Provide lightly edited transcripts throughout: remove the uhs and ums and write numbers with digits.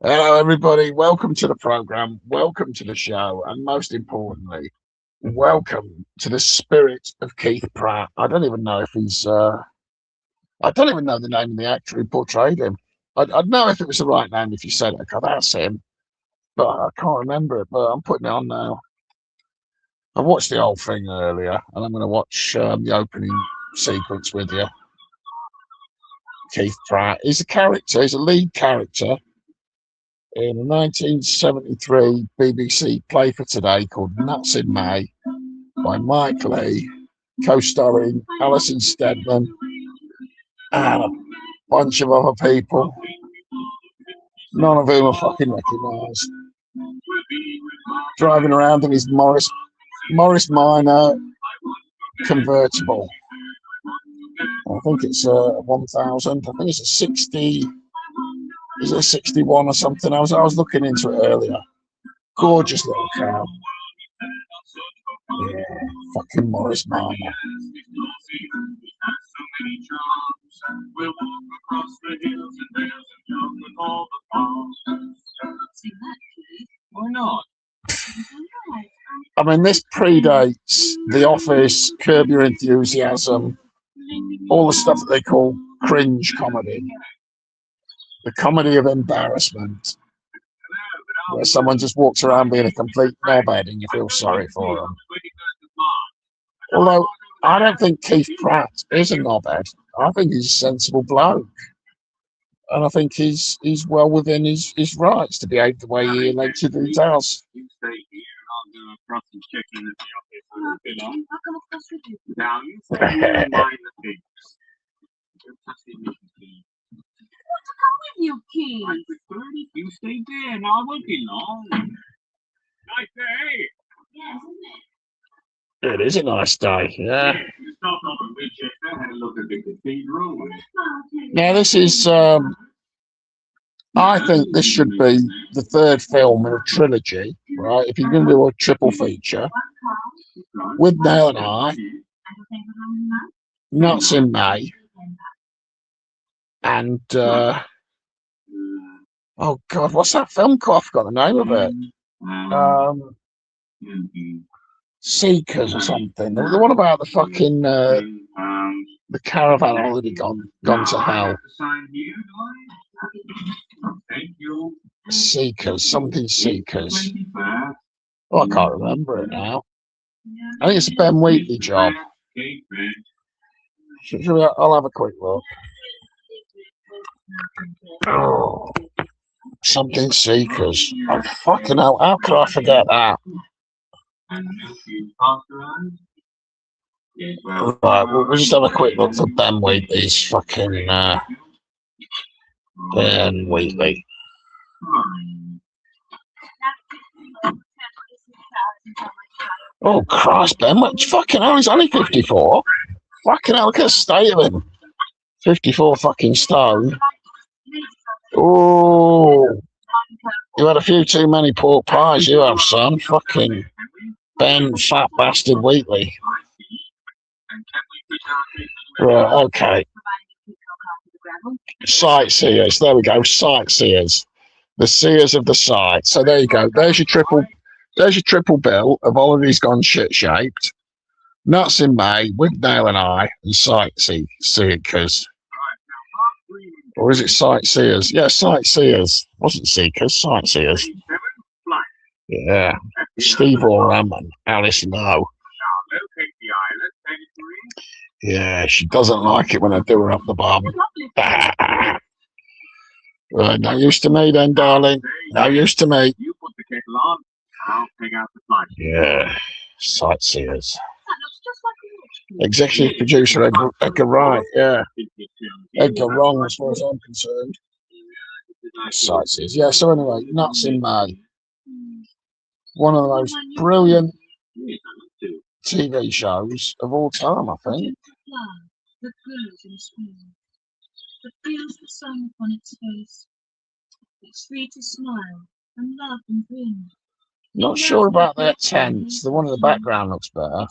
Hello, everybody. Welcome to the program. Welcome to the show. And most importantly, welcome to the spirit of Keith Pratt. I don't even know if I don't even know the name of the actor who portrayed him. I'd know if it was the right name if you said it. That's him. But I can't remember it. But I'm putting it on now. I watched the whole thing earlier, and I'm going to watch the opening sequence with you. Keith Pratt. He's a character. He's a lead character in a 1973 BBC Play for Today called Nuts in May by Mike Lee, co-starring Alison Steadman and a bunch of other people, none of whom are fucking recognised. Driving around in his Morris Minor convertible. I think it's a 1000. I think it's a 60. Is it a 61 or something? I was looking into it earlier. Gorgeous little car. Yeah, fucking Morris Minor. Why not? I mean, this predates The Office, Curb Your Enthusiasm, all the stuff that they call cringe comedy. The comedy of embarrassment, where someone just walks around being a complete knobhead and you feel sorry for them. Although, I don't think Keith Pratt is a knobhead. I think he's a sensible bloke. And I think he's well within his rights to behave the way he allegedly does. You stay here and I'll go across and check in at the office. I'll come across with you. Now, you stay here and mind the things. Want to come with you, Keith? I prefer it if you stay there. Now I won't be long. Nice day. Yes, isn't it? It is a nice day, yeah. You stopped off at Winchester, had a look at the cathedral. Now, this is, I think this should be the third film in a trilogy, right? If you're going to do a triple feature, with Nail and I, Nuts in May, and oh God, what's that film called? I forgot the name of it. Seekers or something. The one about the fucking the caravan already gone to hell. Seekers, something Seekers. Oh, I can't remember it now. I think it's a Ben Wheatley job. I'll have a quick look. Oh, something Seekers. Oh, fucking hell, how could I forget that? Right, we'll just have a quick look for Ben Wheatley's fucking Ben Wheatley. Oh Christ, Ben, what fucking hell, he's only 54. Fucking hell, look at the state of him. 54 fucking stone. Oh, you had a few too many pork pies, you have, son. Fucking Ben Fat Bastard Wheatley. Right, okay. Sightseers, there we go, sightseers. The seers of the sight. So there you go. There's your triple bill of all of these gone shit shaped. Nuts in May, with Nail and I, and sightseekers. Or is it sightseers? Yeah, sightseers. Wasn't seekers, sightseers. Yeah. Steve Oram and Alice Lowe. Yeah, she doesn't like it when I do her up the bum. Right, no use to me then, darling. No use to me. You put the kettle on, I'll pick out the flight. Yeah, sightseers. Executive producer Edgar Wright, yeah. Edgar Wrong as far as I'm concerned. Sightseers. Yeah, so anyway, Nuts in May. One of the most brilliant TV shows of all time, I think. That grows in spring, that feels the sun upon its face. It's free to smile and laugh and grin. Not sure about that tent. The one in the background looks better.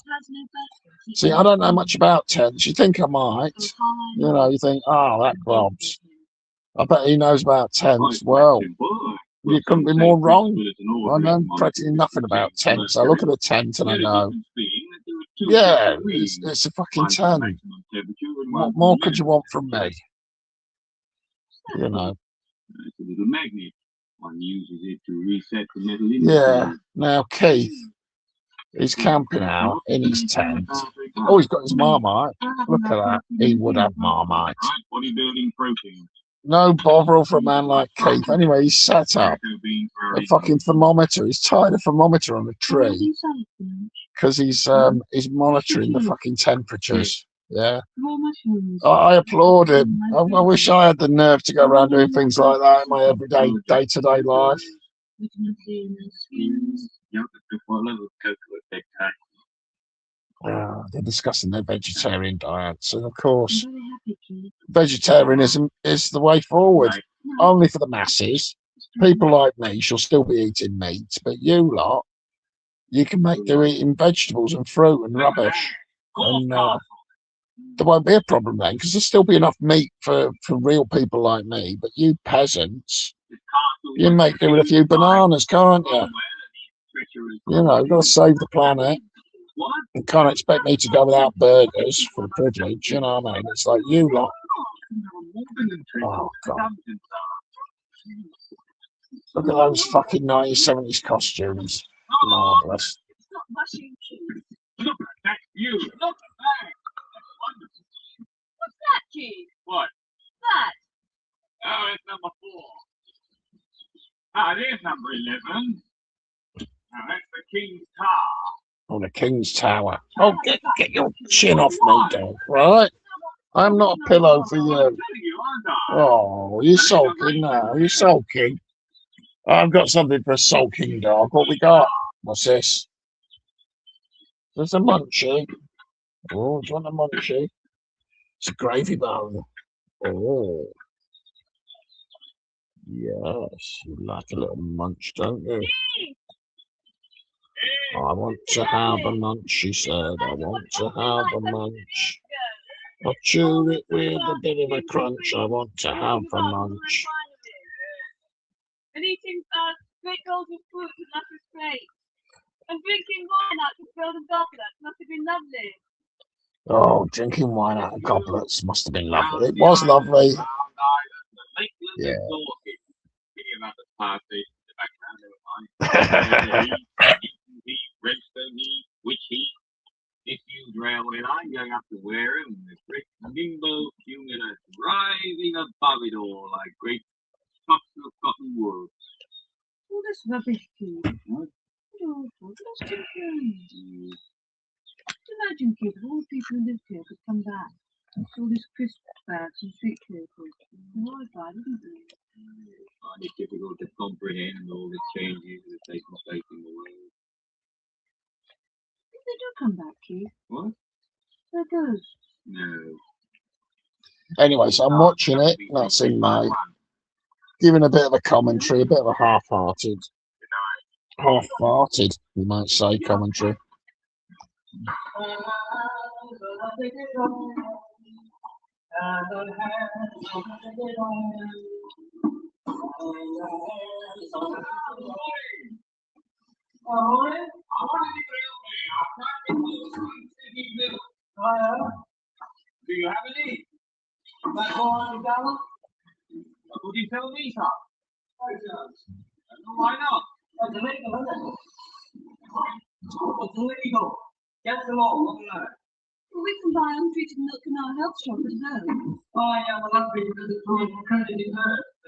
See, I don't know much about tents. You think I might. You know, you think, oh, that globs. I bet he knows about tents. Well, You couldn't be more wrong. I know practically nothing about tents. I look at a tent and I know, yeah, it's a fucking tent. What more could you want from me? You know. It's a little magnet. One uses it to reset the metal in. Yeah. Now Keith, he's camping out in his tent. Oh, he's got his Marmite. Look at that. He would have Marmite. Bodybuilding protein. No bother for a man like Keith. Anyway, he's sat up. A fucking thermometer. He's tied a thermometer on a tree because he's monitoring the fucking temperatures. Yeah. I applaud him. I wish I had the nerve to go around doing things like that in my everyday, day-to-day life. They're discussing their vegetarian diets, and of course, vegetarianism is the way forward. Only for the masses. People like me shall still be eating meat, but you lot, you can make do eating vegetables and fruit and rubbish, and there won't be a problem then, because there'll still be enough meat for real people like me. But you peasants, you make do with a few bananas, can't you? You know, you've got to save the planet. You can't expect me to go without burgers for the privilege, you know what I mean? It's like you lot. Oh, God. Look at those fucking 1970s costumes. Marvellous. Look at that view. Look at that. What's that, Chief? What? That. Oh, it's number 4. Ah, there's number 11. Now that's the King's Tower. Oh, the King's Tower. Oh, get your chin off me, dog, right? I'm not a pillow for you. Oh, you're sulking now. You're sulking. I've got something for a sulking dog. What we got? What's this? There's a munchie. Oh, do you want a munchie? It's a gravy bone. Oh. Yes, you like a little munch, don't you? I want to have a munch, she said. I want to have a munch. I'll chew it with a bit of a crunch. I want to have a munch. And eating great golden fruit, and that was great. And drinking wine out of golden goblets must have been lovely. Oh, drinking wine out of goblets must have been lovely. It was lovely. Yeah. Redstone heat, witch heat, disused railway line going up to Wareham, and the brick nimble cumulus rising above it all like great puffs of cotton wool. All this rubbish, Keith. What awful. That's too crazy. Imagine, Keith, if all the people who lived here could come back and saw these crisp bags and street vehicles. They're horrified, isn't they? It's difficult to comprehend all the changes that have taken place in the world. If they do come back, Keith. What? They're ghosts. No. Anyway, so I'm watching it. That's in May. Giving a bit of a commentary, a bit of a half-hearted, you might say, commentary. Do you have any? Would you tell me some? Why not? Well, we can buy untreated milk in our health shop at home.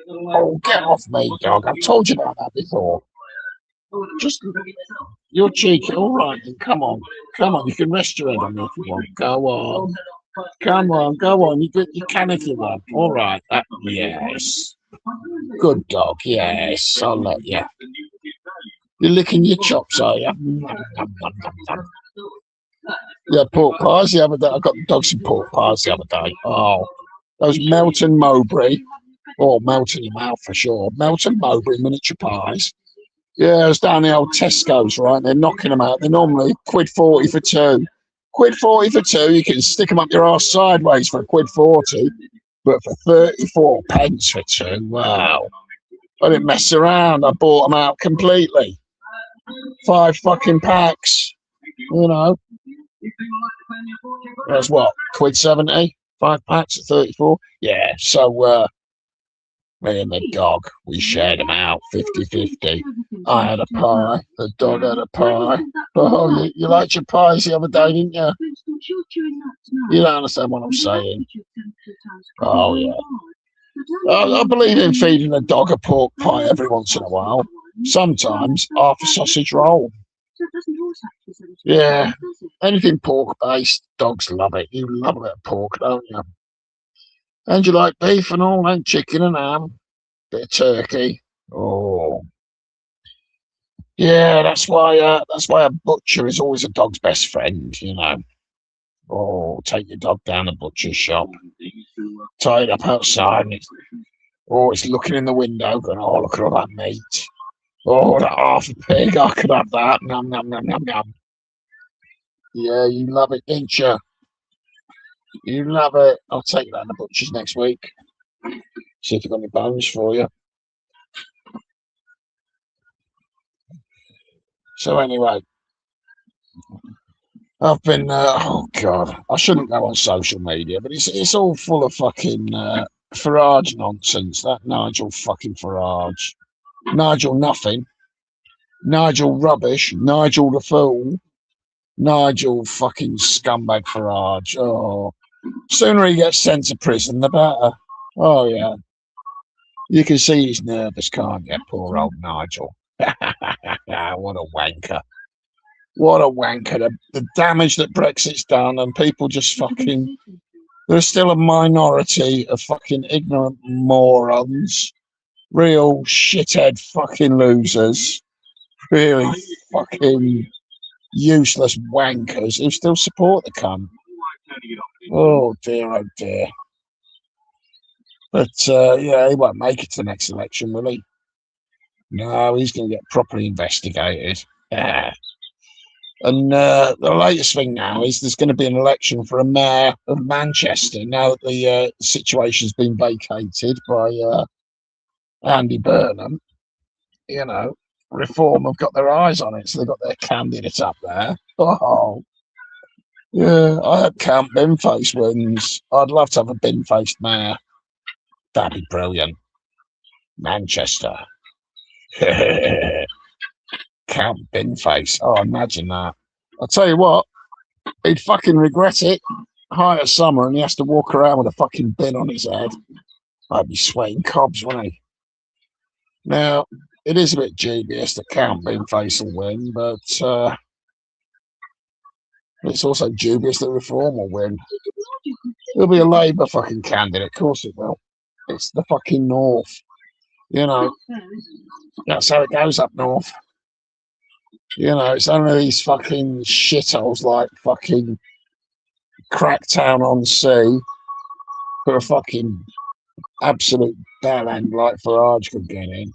Oh, get off me, dog. I've told you about that before. Just, you're cheeky. All right, then. Come on. Come on. You can rest your head on me if you want. Go on. Come on. Go on. You can if you want. All right. Yes. Good dog. Yes. I'll let you. You're licking your chops, are you? Yeah, pork pies the other day. I got the dog some pork pies the other day. Oh, those Melton Mowbray. Oh, melt in your mouth for sure. Melton Mowbray miniature pies. Yeah, it's down the old Tesco's, right? They're knocking them out. They're normally £1.40 for 2. £1.40 for 2. You can stick them up your arse sideways for £1.40, but for 34 pence for 2. Wow. I didn't mess around. I bought them out completely. 5 fucking packs. You know. That's what? £1.70? 5 packs at 34? Yeah. So me and the dog, we shared them out 50-50. I had a pie. The dog had a pie. Oh, you liked your pies the other day, didn't you? You don't understand what I'm saying. Oh, yeah. I believe in feeding a dog a pork pie every once in a while. Sometimes half a sausage roll. Yeah. Anything pork-based, dogs love it. You love a bit of pork, don't you? And you like beef and all, and chicken and ham. Bit of turkey. Oh. Yeah, that's why a butcher is always a dog's best friend, you know. Oh, take your dog down the butcher's shop, tie it up outside, and it's looking in the window, going, oh, look at all that meat. Oh, that half a pig, I could have that. Nom, nom, nom, nom, nom. Yeah, you love it, don't you? You love it. I'll take that to the butcher's next week. See if they've got any bones for you. So anyway, I've been, oh God, I shouldn't go on social media, but it's all full of fucking Farage nonsense. That Nigel fucking Farage. Nigel nothing. Nigel rubbish. Nigel the fool. Nigel fucking scumbag Farage. Oh, sooner he gets sent to prison, the better. Oh, yeah. You can see he's nervous, can't you? Poor old Nigel. What a wanker. What a wanker. The damage that Brexit's done, and people just fucking... There's still a minority of fucking ignorant morons. Real shithead fucking losers. Really fucking useless wankers who still support the cunt. Oh dear, oh dear. But yeah, he won't make it to the next election, will he? No, he's going to get properly investigated. Yeah. And the latest thing now is there's going to be an election for a mayor of Manchester now that the situation's been vacated by Andy Burnham. You know, Reform have got their eyes on it, so they've got their candidate up there. Oh, yeah, I hope Count Binface wins. I'd love to have a bin-faced mayor. That'd be brilliant. Manchester. Count Binface. Oh, imagine that. I'll tell you what, he'd fucking regret it. High as summer and he has to walk around with a fucking bin on his head. I'd be sweating cobs, wouldn't he? Now, it is a bit dubious that Count Binface will win, but it's also dubious that Reform will win. It'll be a Labour fucking candidate, of course it will. It's the fucking North. You know, that's how it goes up north. You know, it's only these fucking shitholes like fucking Cracktown-on-Sea who are fucking absolute bell end like Farage could get in.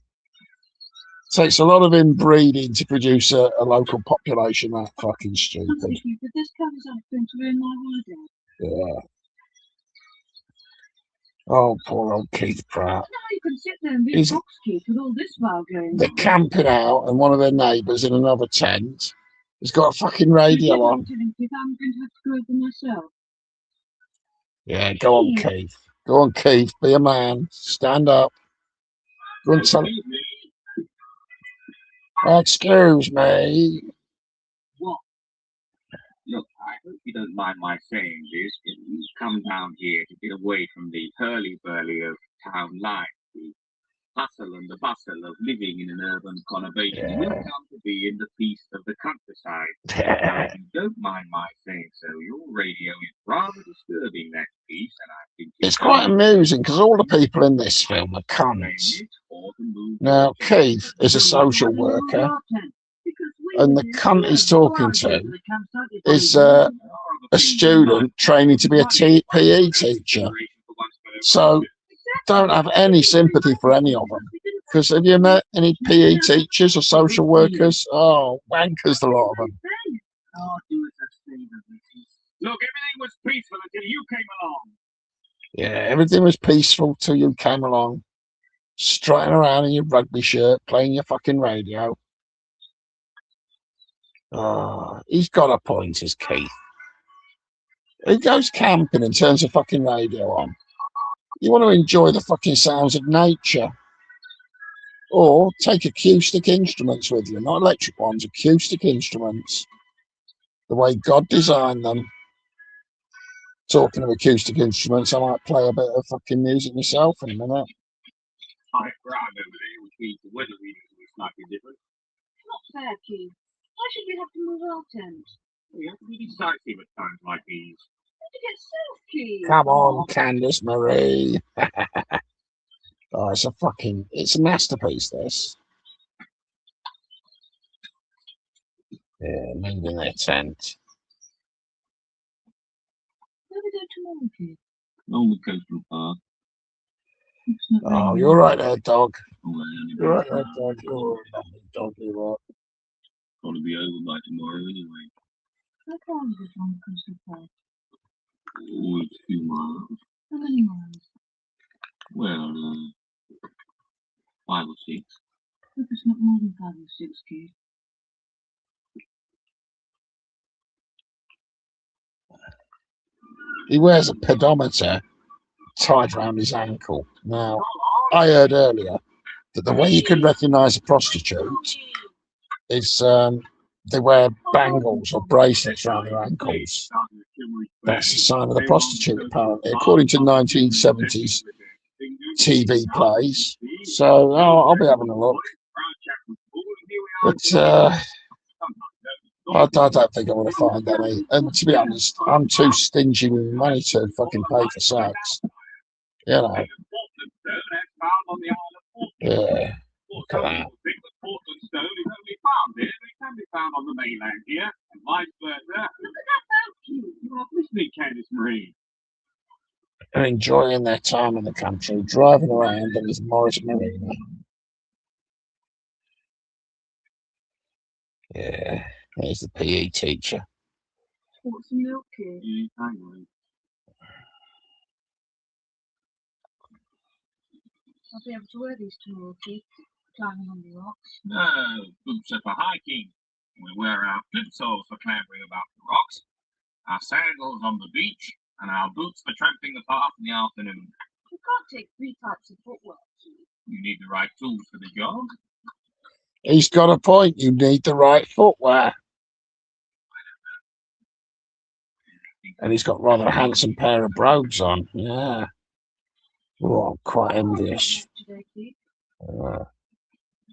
Takes a lot of inbreeding to produce a local population that fucking stupid. Yeah. Oh, poor old Keith Pratt. You can sit there and be box Keith with all this while going. They're camping out, and one of their neighbours in another tent has got a fucking radio on. I'm going to have to go over myself. Yeah, go on, Keith. Go on, Keith. Be a man. Stand up. Go and tell. Excuse me. What? Look, I hope you don't mind my saying this, but you've come down here to get away from the hurly-burly of town life, the hustle and the bustle of living in an urban conurbation. Yeah. You've come to be in the peace of the countryside. Now, if you don't mind my saying so, your radio is rather disturbing that piece, and I think it's quite amusing because all the people in this film are cunts. Now, Keith is a social worker, and the cunt he's talking to is a student training to be a PE teacher. So don't have any sympathy for any of them. Because have you met any PE teachers or social workers? Oh, wankers, the lot of them. Look, everything was peaceful until you came along. Yeah, everything was peaceful till you came along. strutting around in your rugby shirt, playing your fucking radio. Oh, he's got a point, is Keith. He goes camping and turns the fucking radio on. You want to enjoy the fucking sounds of nature. Or take acoustic instruments with you, not electric ones, acoustic instruments. The way God designed them. Talking of acoustic instruments, I might play a bit of fucking music myself in a minute. High ground over there, which means the weather reading is slightly different. Not fair, Keith. Why should we have to move our tent? We have to be decisive at times like these. To get south, Keith. Come on, Candice Marie. Oh, it's a masterpiece, this. Yeah, moving their tent. Where we go tomorrow, Keith? On the coastal park. Oh, you're right there, dog. Oh, You're right there, dog. You're right, lovely dog. You're right. Probably be over by tomorrow anyway. How far is it from the coastal park? Oh, it's a few miles. How many miles? Well, 5 or 6. Hope it's not more than 5 or 6, Keith. He wears a pedometer tied around his ankle. Now, I heard earlier that the way you can recognise a prostitute is they wear bangles or bracelets around their ankles. That's a sign of the prostitute, apparently, according to 1970s TV plays. So I'll be having a look. But I don't think I want to find any. And to be honest, I'm too stingy with money to fucking pay for sex. You know. Yeah. Look at that. Portland stone is only found here, but it can be found on the mainland here, and vice versa. Look at that, you are listening, Candice Marie. They're enjoying their time in the country, driving around in this Morris Marina. Yeah, there's the PE teacher. What's some milk, Keith? Yeah, hang on. I'll be able to wear these tomorrow, Keith. Climbing on the rocks. No, boots are for hiking. We wear our plimsolls for clambering about the rocks, our sandals on the beach, and our boots for tramping the path in the afternoon. You can't take 3 types of footwear, Keith. You need the right tools for the job. He's got a point. You need the right footwear. And he's got rather a handsome pair of brogues on. Yeah. Oh, I'm quite envious. Today, Keith.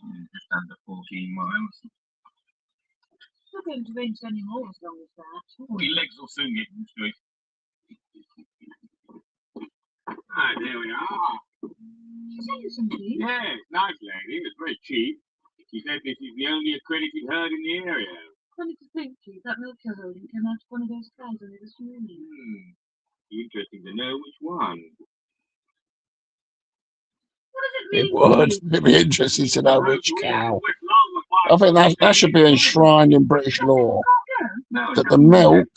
Just under 14 miles. Not going to range any more as long as that. Oh, your legs will soon get used to it. Ah, there we are. She sent you some, Keith. Yes, nice lady. It's very cheap. She said this is the only accredited herd in the area. Funny to think, Keith, that milk you're holding came out of one of those cows only this morning. Interesting to know which one. What does it mean? It would. It'd be interesting to know which cow. I think that should be enshrined in British law. That the milk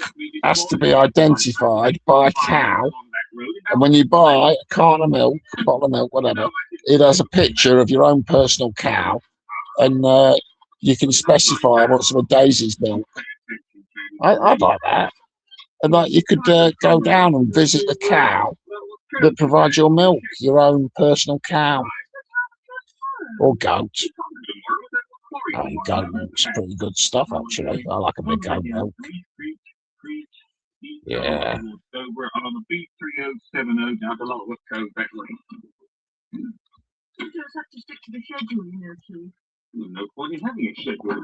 has to be identified by a cow. And when you buy a carton of milk, a bottle of milk, whatever, it has a picture of your own personal cow. And you can specify what's with Daisy's milk. I'd like that. And like you could go down and visit the cow that provides your milk, your own personal cow. Or goat. Goat milk's pretty good stuff, actually. I like a bit of goat milk. Yeah. So we're on the B3070 down to Longwood Cove that way. You just have to stick to the schedule, you know, Keith. There's no point in having a schedule. What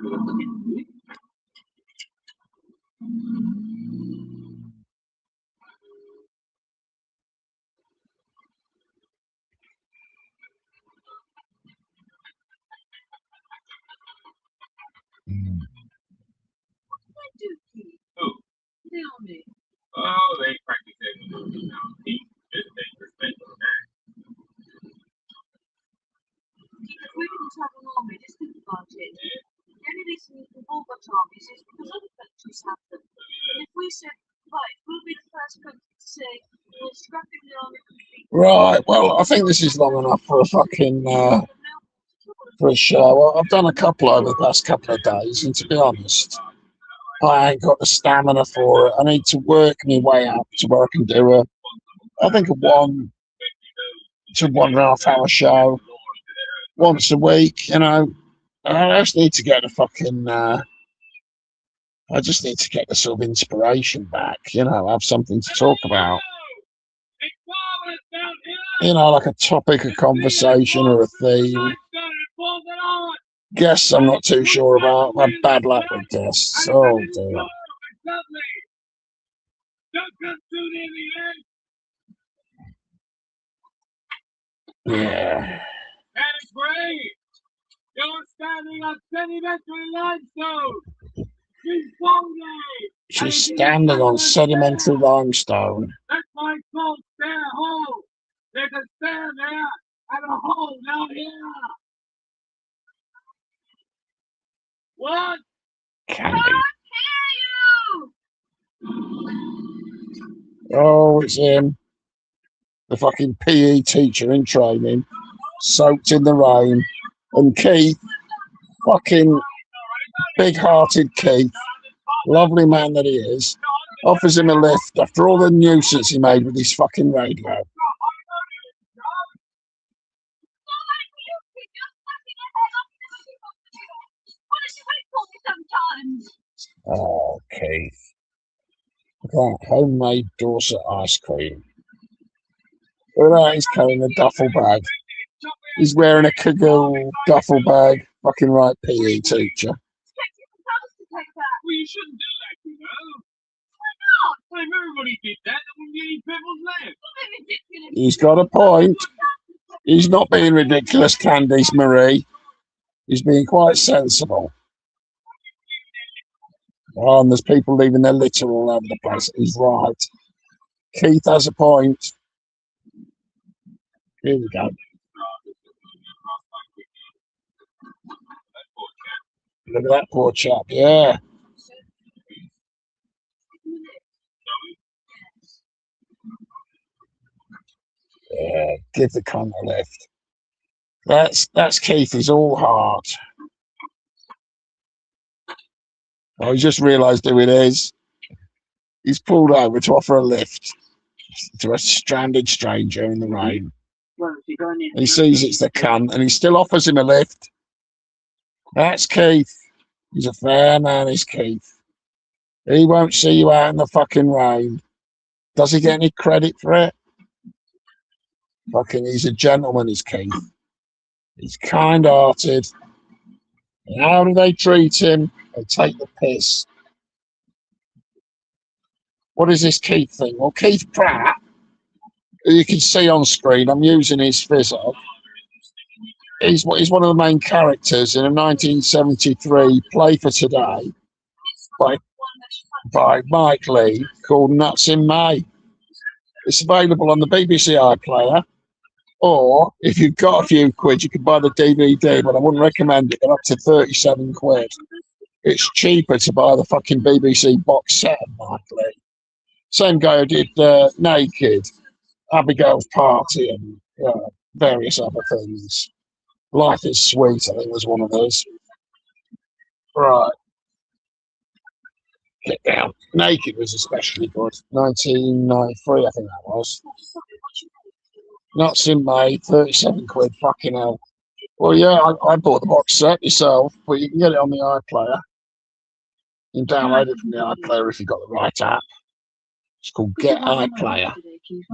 did I do, Keith? Who? The army. Oh, they practice it. Just take respect for that. If we didn't have an army, just think about it. The only reason we've all got armies is because other countries have them. And if we said we'll be the first country to say we're scrapping the army completely. Right, well, I think this is long enough for a fucking for a show. I've done a couple over the past couple of days, and to be honest, I ain't got the stamina for it. I need to work my way up to where I can do I think a 1 to 1.5 hour show once a week. You know, I just need to get the fucking. I just need to get the sort of inspiration back. You know, have something to talk about. You know, like a topic of conversation or a theme. Guests I'm not too sure about. I've had bad luck with guests. Oh dear. Yeah. That is great. You're standing on sedimentary limestone. She's standing on sedimentary limestone. That's my called stair hole. There's a stair there and a hole down here. What? Candy. Hear you! Oh, it's him. The fucking PE teacher in training, soaked in the rain. And Keith, fucking big-hearted Keith, lovely man that he is, offers him a lift after all the nuisance he made with his fucking radio. Oh, Keith. Look at that homemade Dorset ice cream. Look at that, he's carrying a duffel bag. He's wearing a Kaggle duffel bag. Fucking right, PE teacher. Well, you shouldn't do that, you know. Well, if everybody did that, there wouldn't be any pebbles left. He's got a point. He's not being ridiculous, Candice Marie. He's being quite sensible. Oh, and there's people leaving their litter all over the place. He's right. Keith has a point. Here we go. Look at that poor chap, yeah. Yeah, give the cunt a lift. That's Keith, he's all heart. Oh, he just realised who it is. He's pulled over to offer a lift to a stranded stranger in the rain. He sees it's the cunt and he still offers him a lift. That's Keith. He's a fair man, is Keith. He won't see you out in the fucking rain. Does he get any credit for it? Fucking, he's a gentleman, is Keith. He's kind-hearted. And how do they treat him? They take the piss. What is this Keith thing? Well, Keith Pratt, who you can see on screen, I'm using his fizz up. He's one of the main characters in a 1973 Play for Today by Mike Lee called Nuts in May. It's available on the BBC iPlayer, or if you've got a few quid, you can buy the DVD, but I wouldn't recommend it. They're up to 37 quid. It's cheaper to buy the fucking BBC box set of Mike Lee. Same guy who did Naked, Abigail's Party, and various other things. Life is Sweet, I think, was one of those. Right. Get down. Naked was especially good. 1993, I think that was. Nuts in May, 37 quid, fucking hell. Well, yeah, I bought the box set myself, but you can get it on the iPlayer. You can download it from the iPlayer if you've got the right app. It's called Get iPlayer.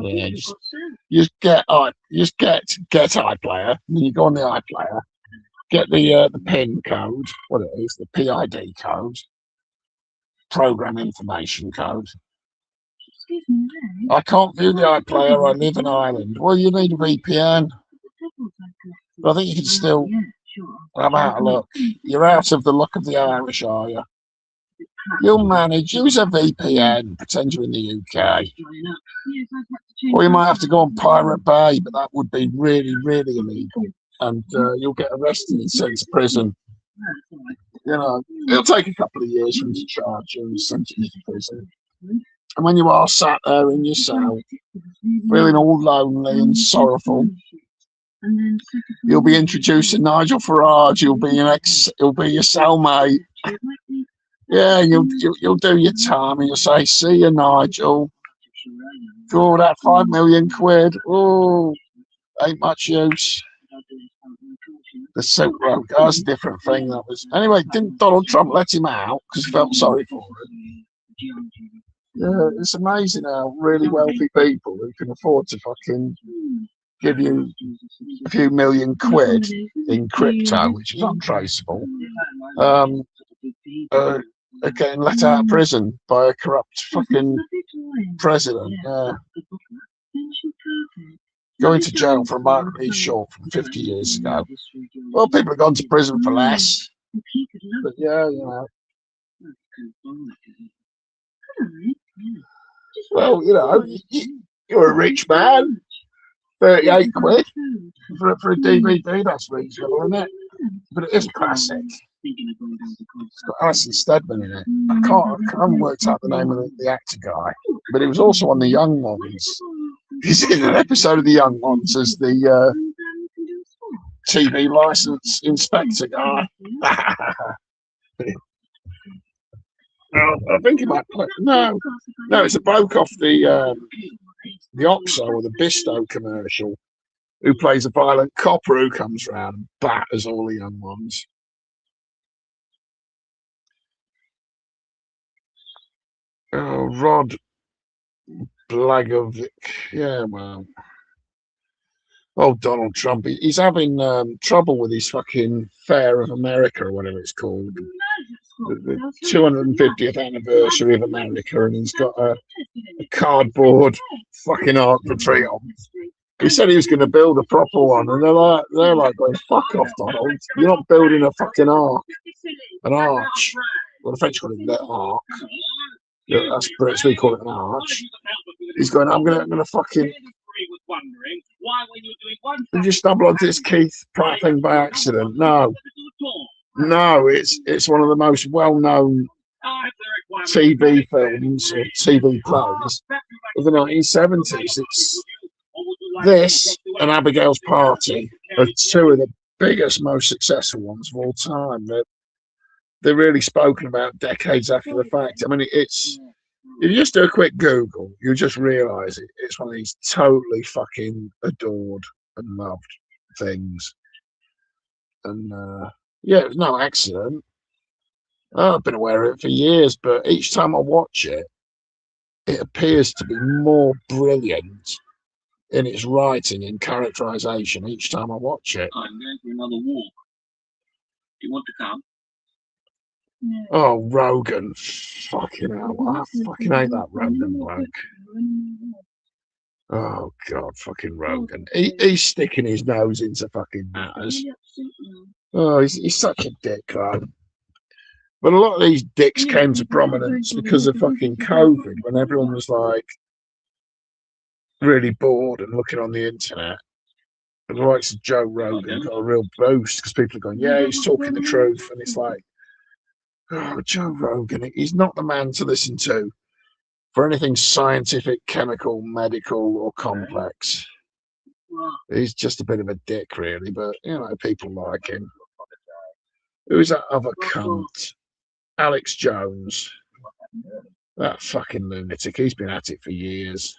Yeah, just get iPlayer, and then you go on the iPlayer, get the PIN code, what it is, the PID code, program information code. I can't view the iPlayer. I live in Ireland. Well, you need a VPN. But I think you can still have a look. You're out of the luck of the Irish, are you? You'll manage. Use a VPN. Pretend you're in the UK. Or you might have to go on Pirate Bay, but that would be really, really illegal. And you'll get arrested and sent to prison. You know, it'll take a couple of years for them to charge you and send you to prison. And when you are sat there in your cell, feeling all lonely and sorrowful, you'll be introduced to Nigel Farage. You'll be he'll be your cellmate. Yeah, you'll do your time and you'll say, "See you, Nigel. God, that £5 million. Oh, ain't much use." The suit rope, that's a different thing. That was anyway. Didn't Donald Trump let him out because he felt sorry for him? Yeah, it's amazing how really wealthy people who can afford to fucking give you a few £1 million in crypto, which is untraceable, are getting let out of prison by a corrupt fucking president. Going to jail for a moment he's short from 50 years ago. Well, people have gone to prison for less. But yeah, you know. Well, you know, you're a rich man. 38 quid for a DVD, that's reasonable, isn't it? But it is classic. It's got Alison Steadman in it. I haven't worked out the name of the actor guy, but he was also on The Young Ones. He's in an episode of The Young Ones as the TV license inspector guy. I think he might play. No, it's a bloke off the Oxo or the Bisto commercial who plays a violent copper who comes round and batters all the young ones. Oh, Rod Blagovic. Yeah, well. Oh, Donald Trump. He's having trouble with his fucking Fair of America or whatever it's called. The 250th anniversary of America, and he's got a cardboard fucking arc for tree on. He said he was going to build a proper one, and they're like going, "Fuck off, Donald! You're not building a fucking arc, an arch." Well, the French call it the arc. Yeah, us Brits, we call it an arch. He's going, I'm gonna fucking. Did you stumble onto this Keith Pratt thing by accident? No, it's one of the most well-known TV films or TV plays of the 1970s. It's this and Abigail's Party are two of the biggest, most successful ones of all time. They're really spoken about decades after the fact. I mean, it's if you just do a quick Google, you just realise it's one of these totally fucking adored and loved things. And yeah, it was no accident. I've been aware of it for years, but each time I watch it, it appears to be more brilliant in its writing and characterization each time I watch it. I'm going for another walk. Do you want to come? Yeah. Oh, Rogan. Fucking hell. I fucking hate that Rogan bloke. Oh, God, fucking Rogan. He's sticking his nose into fucking matters. Oh, he's such a dick, though. But a lot of these dicks came to prominence because of fucking COVID, when everyone was like really bored and looking on the internet. And the likes of Joe Rogan got a real boost because people are going, yeah, he's talking the truth. And it's like, oh, Joe Rogan, he's not the man to listen to for anything scientific, chemical, medical, or complex. He's just a bit of a dick, really, but, you know, people like him. Who's that other cunt? Alex Jones. That fucking lunatic. He's been at it for years.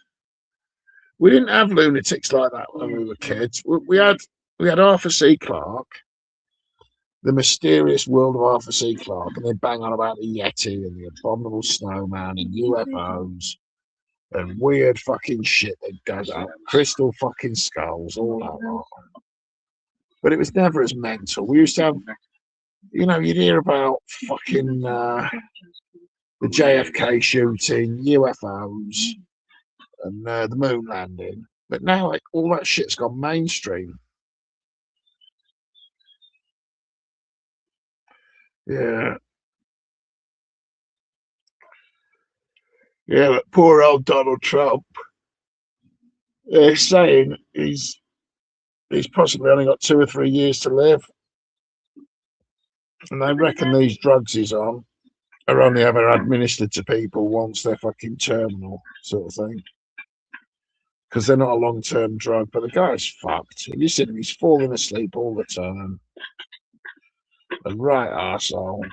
We didn't have lunatics like that when we were kids. We had Arthur C. Clarke, The Mysterious World of Arthur C. Clarke, and they bang on about the Yeti and the Abominable Snowman and UFOs and weird fucking shit they dug up, crystal fucking skulls, all that lot. But it was never as mental. We used to have, you know, you'd hear about fucking the JFK shooting, UFOs, and the moon landing. But now, like, all that shit's gone mainstream. Yeah. Yeah, but poor old Donald Trump. They're saying he's possibly only got 2 or 3 years to live. And they reckon these drugs he's on are only ever administered to people once they're fucking terminal, sort of thing. Because they're not a long-term drug, but the guy's fucked. Have you seen him? He's falling asleep all the time. A right arsehole.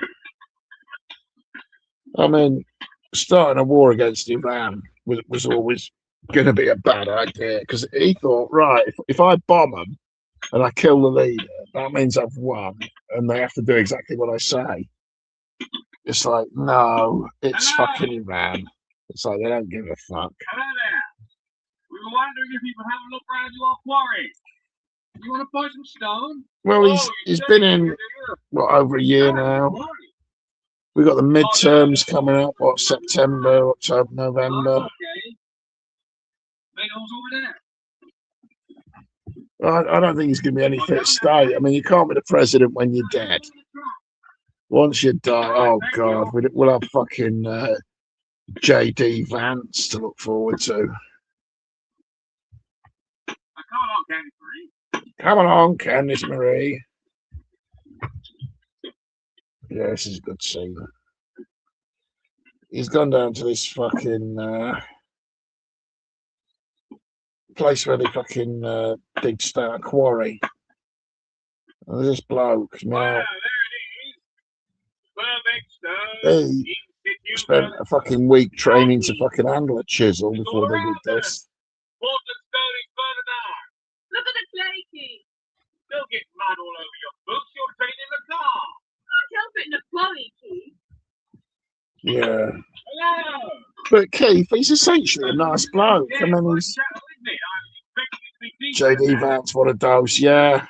I mean, starting a war against Iran was always going to be a bad idea, because he thought, right, if I bomb them and I kill the leader, that means I've won, and they have to do exactly what I say. It's like, no, it's fucking Iran. It's like they don't give a fuck. Hello there. We were wondering if you could have a look around your quarry. You want to buy some stone? Well, he's been in, what, over a year now. We've got the midterms coming up, what, September, October, November. Okay. Meadows over there. I don't think he's going to be any fit state. I mean, you can't be the president when you're dead. Once you die, oh God, we'll have fucking J.D. Vance to look forward to. Come along, Candice Marie. Yeah, this is a good scene. He's gone down to this fucking place where they fucking dig start a quarry. And this bloke, now, he spent a fucking week training to fucking handle a chisel before they did this. Look at the clay key. Don't get mud all over your boots. You're training the car. Can't help it in the quarry key. Yeah. Hello. But Keith, he's essentially a nice bloke. I mean, he's J.D. Vance, what a dose, yeah.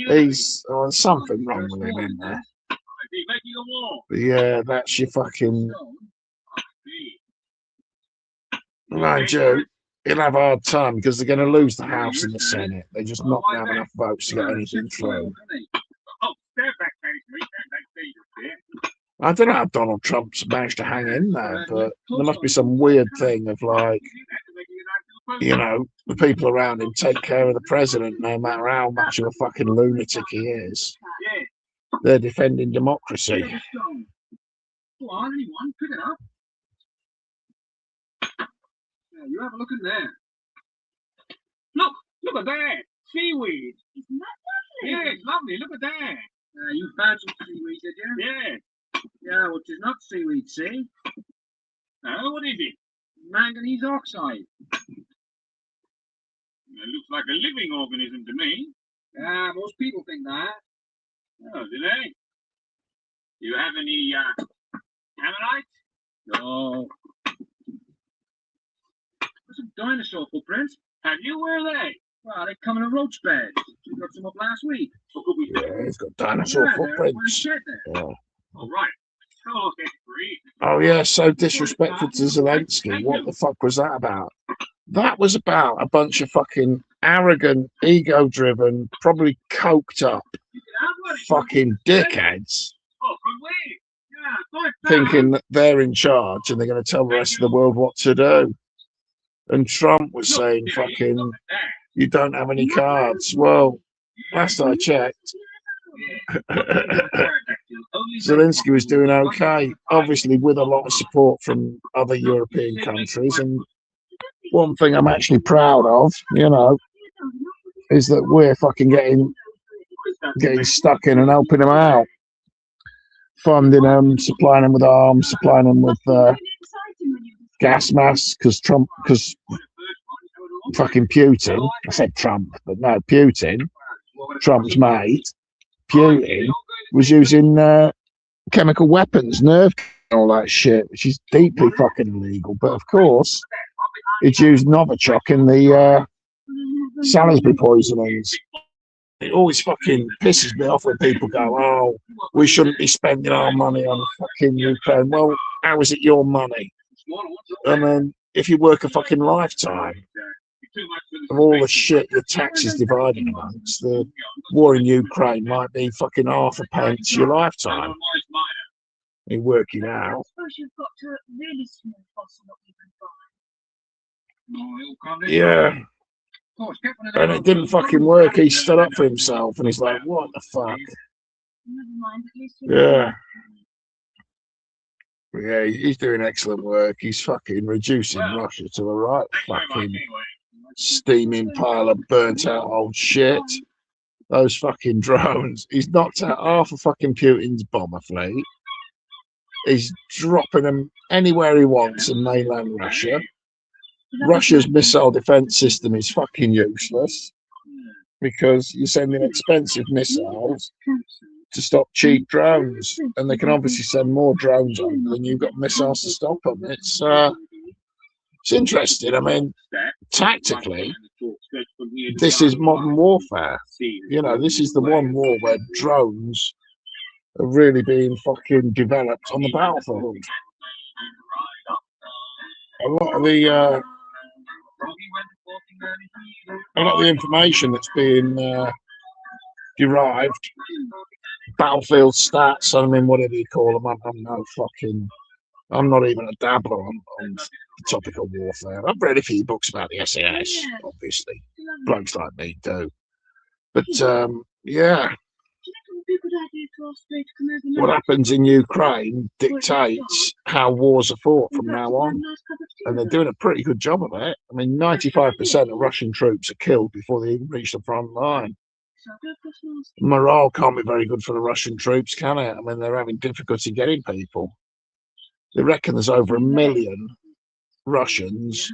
He's something wrong with him, isn't there? Yeah, that's your fucking. Mind you, he'll have a hard time because they're going to lose the House and the Senate. They're just not going to have enough votes to get anything through. I don't know how Donald Trump's managed to hang in there, but there must be some weird thing of like, you know, the people around him take care of the president no matter how much of a fucking lunatic he is. They're defending democracy. Go on, anyone, pick it up. Yeah, you have a look in there. Look at that. Seaweed. Isn't that lovely? Yeah, it's lovely. Look at that. You found some seaweed, did you? Yeah. Yeah, which is not seaweed, see? Oh, what is it? Manganese oxide. It looks like a living organism to me. Yeah, most people think that. Oh, do they? Do you have any ammonite? No. There's some dinosaur footprints. Have you? Where are they? Well, they come in a roach bed. We got some up last week. Yeah, he's got dinosaur footprints. Yeah. All right. Oh, yeah, so disrespectful to Zelensky. What the fuck was that about? That was about a bunch of fucking arrogant, ego-driven, probably coked up fucking dickheads thinking that they're in charge and they're going to tell the rest of the world what to do. And Trump was saying, fucking, you don't have any cards. Well, last I checked, Zelensky was doing okay, obviously with a lot of support from other European countries. And one thing I'm actually proud of, you know, is that we're fucking getting stuck in and helping them out, funding them, supplying them with arms, supplying them with gas masks, because fucking Putin, I said Trump, but no, Putin, Trump's mate, Putin was using chemical weapons, nerve, and all that shit, which is deeply fucking illegal. But of course, it's used Novichok in the Salisbury poisonings. It always fucking pisses me off when people go, oh, we shouldn't be spending our money on fucking Ukraine. Well, how is it your money? I mean, if you work a fucking lifetime of all the shit your taxes divided amongst, the war in Ukraine might be fucking half a pence your lifetime. You work it out. I suppose you've got to really small fossil not even buy. Yeah. And it didn't fucking work. He stood up for himself and he's like, what the fuck? Never mind, at least yeah. Yeah, he's doing excellent work. He's fucking reducing Russia to a right fucking steaming pile of burnt out old shit. Those fucking drones. He's knocked out half of fucking Putin's bomber fleet. He's dropping them anywhere he wants in mainland Russia. Russia's missile defense system is fucking useless because you're sending expensive missiles to stop cheap drones, and they can obviously send more drones over than you've got missiles to stop them. It's interesting. I mean, tactically, this is modern warfare. You know, this is the one war where drones are really being fucking developed on the battlefield. A lot of the information that's being derived, battlefield stats, I mean, whatever you call them, I'm not even a dabbler on the topic of warfare. I've read a few books about the SAS, obviously. Blokes like me do. But, yeah. What happens in Ukraine dictates how wars are fought from now on. And they're doing a pretty good job of it. I mean, 95% of Russian troops are killed before they even reach the front line. Morale can't be very good for the Russian troops, can it? I mean, they're having difficulty getting people. They reckon there's over 1 million Russians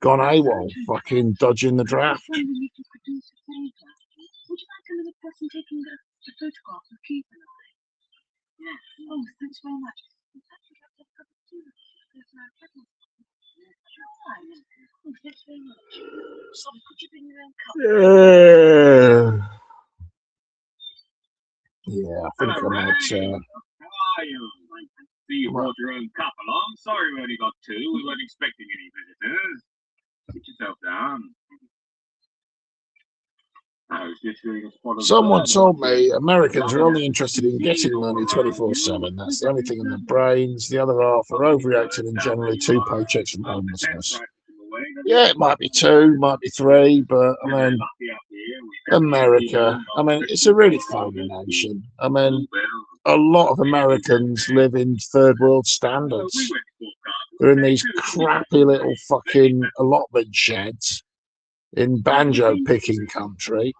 gone AWOL, fucking dodging the draft. Would you like another person taking a photograph of Keith and I? Yeah. Oh, thanks very much. Oh, thanks very much. Sorry, could you bring your own cup? Yeah, I think I might. How are you? See you brought your own cup along. Sorry we only got two. We weren't expecting any visitors. Sit yourself down. Someone told me Americans are only interested in getting money 24/7. That's the only thing in their brains. The other half are overreacting and generally 2 paychecks from homelessness. Yeah, it might be 2, might be 3, but I mean, America, I mean, it's a really phony nation. I mean, a lot of Americans live in third world standards. They're in these crappy little fucking allotment sheds in banjo picking country,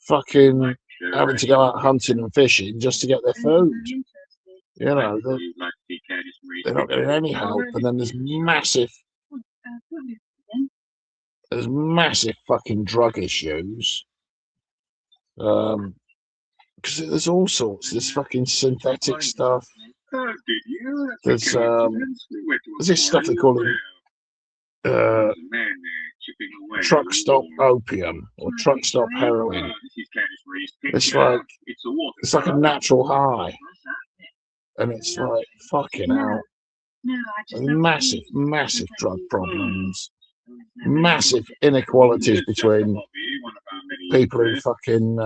fucking having to go out hunting and fishing just to get their food. You know, they're not getting any help. And then there's massive fucking drug issues. Because there's all sorts. There's fucking synthetic stuff. There's this stuff they call it truck stop opium or truck stop heroin. It's like a natural high, and it's like fucking hell. Massive drug problems, massive inequalities between people who fucking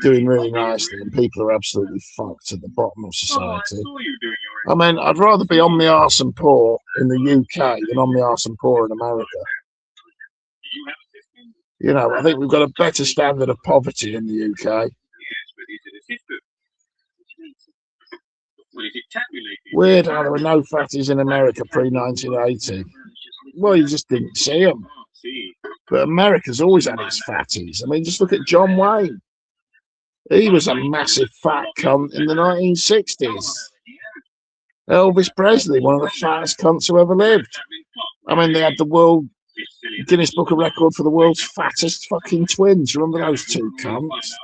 doing really nicely and people who are absolutely fucked at the bottom of society. I mean, I'd rather be on the arse and poor in the UK than on the arse and poor in America. You know, I think we've got a better standard of poverty in the UK. Weird how there were no fatties in America pre-1980. Well, you just didn't see them. But America's always had its fatties. I mean, just look at John Wayne. He was a massive fat cunt in the 1960s. Elvis Presley, one of the fattest cunts who ever lived. I mean, they had the Guinness Book of Record for the world's fattest fucking twins. Remember those 2 cunts?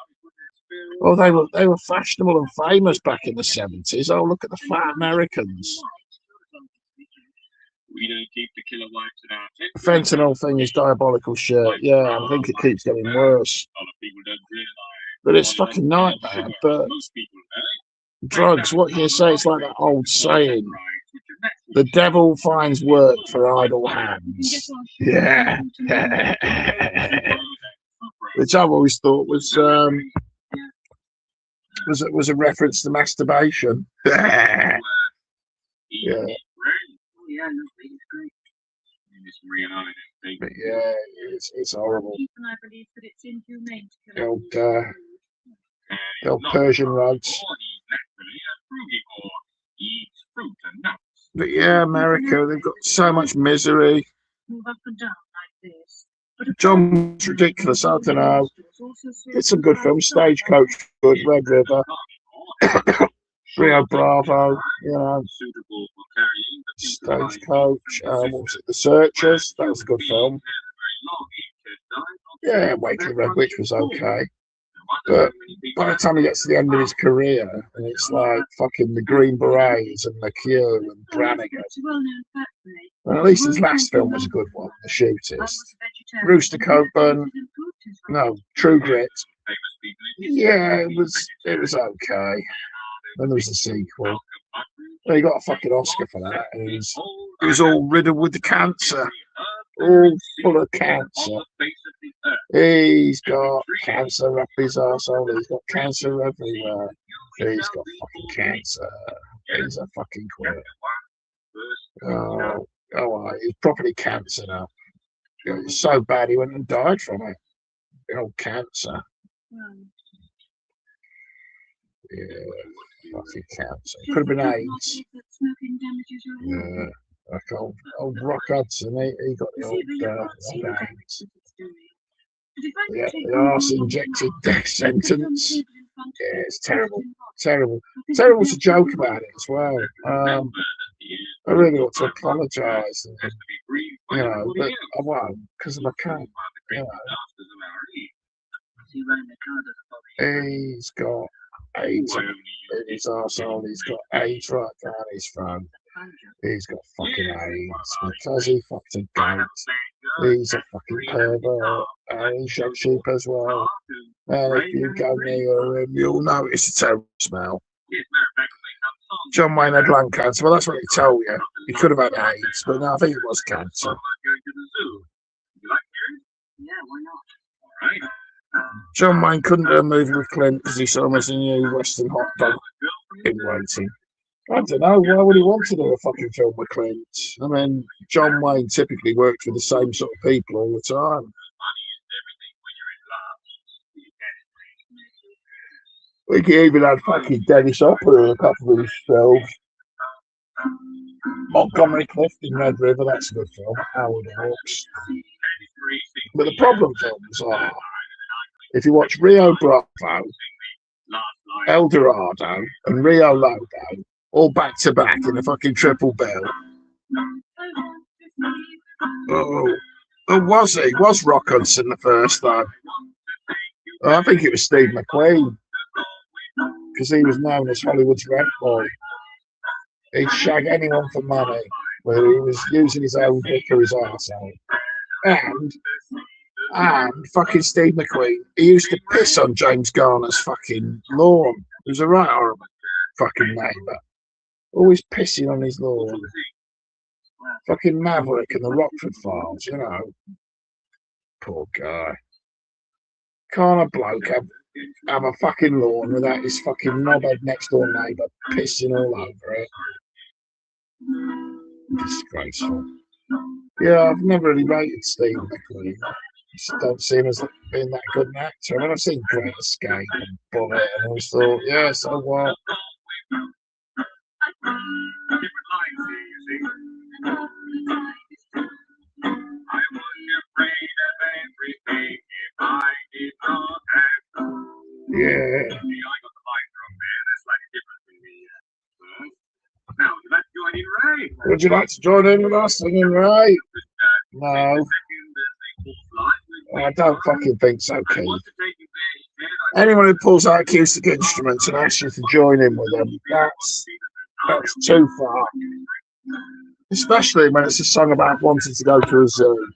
Oh, they were fashionable and famous back in the 70s. Oh, look at the fat Americans. The fentanyl thing is diabolical shit. Yeah, I think it keeps getting worse. But it's fucking nightmare. But drugs, what can you say? It's like that old saying, the devil finds work for idle hands. Yeah. Which I've always thought was a reference to masturbation. Yeah. But yeah, it's horrible. The old Persian rugs. But yeah, America, they've got so much misery. Move up and down like this. But a John's ridiculous, I don't know. Did some good films. Stagecoach, good. Red River, Rio Bravo, you know. Stagecoach, what was it? The Searchers, that was a good film. Yeah, Wake of the Red Witch was okay. But by the time he gets to the end of his career, and it's like fucking the Green Berets and the Cure and Brannigan. Well, at least his last film was a good one, The Shooters. Rooster Cogburn, no, True Grit. Yeah, it was okay. Then there was the sequel. Well, he got a fucking Oscar for that. And he was all riddled with the cancer, all full of cancer. He's got cancer up his arsehole. He's got cancer everywhere. He's got fucking cancer. He's a fucking queer. He's properly cancer now. It was so bad he went and died from it. The old cancer. Yeah, fucking cancer. It could have been AIDS. Yeah, like old Rock Hudson, he got the old AIDS. Yeah, the arse injected death sentence. Yeah, it's terrible. Terrible. Terrible to joke about it as well. I really ought to apologise. You know, but I won't because I can't. You know. He's got AIDS in his arsehole. He's got AIDS right down his throat. He's got fucking AIDS because he fucked a goat. He's a fucking pervert. And he shot sheep as well. And if you go near him, you'll notice a terrible smell. John Wayne had lung cancer. Well, that's what he told you. He could have had AIDS, but no, I think it was cancer. Yeah, why not? John Wayne couldn't do a movie with Clint because he saw him as a new Western hot dog in waiting. I don't know, why would he want to do a fucking film with Clint? I mean, John Wayne typically worked with the same sort of people all the time. We even had fucking Dennis Hopper in a couple of his films. Montgomery Clift in Red River, that's a good film. Howard Hawks. But the problem films are, if you watch Rio Bravo, El Dorado, and Rio Lodo, all back to back in a fucking triple bill. Oh, was he? Was Rock Hudson the first though? I think it was Steve McQueen, because he was known as Hollywood's rent boy. He'd shag anyone for money, where he was using his own dick or his arsehole. And fucking Steve McQueen, he used to piss on James Garner's fucking lawn. He was a right horrible fucking neighbour. Always pissing on his lawn. Fucking Maverick and the Rockford Files, you know. Poor guy. Can't a bloke have a fucking lawn without his fucking knobhead next door neighbour pissing all over it? Disgraceful. Yeah, I've never really rated Steve McQueen. Just don't see him as being that good an actor. I mean, I've seen Great Escape and Bullet, and I always thought, yeah, so what? Yeah. Would you like to join in with us singing Ray? No. I don't fucking think so, Keith. Anyone who pulls out acoustic instruments and asks you to join in with them, that's too far. Especially when it's a song about wanting to go to a zoo.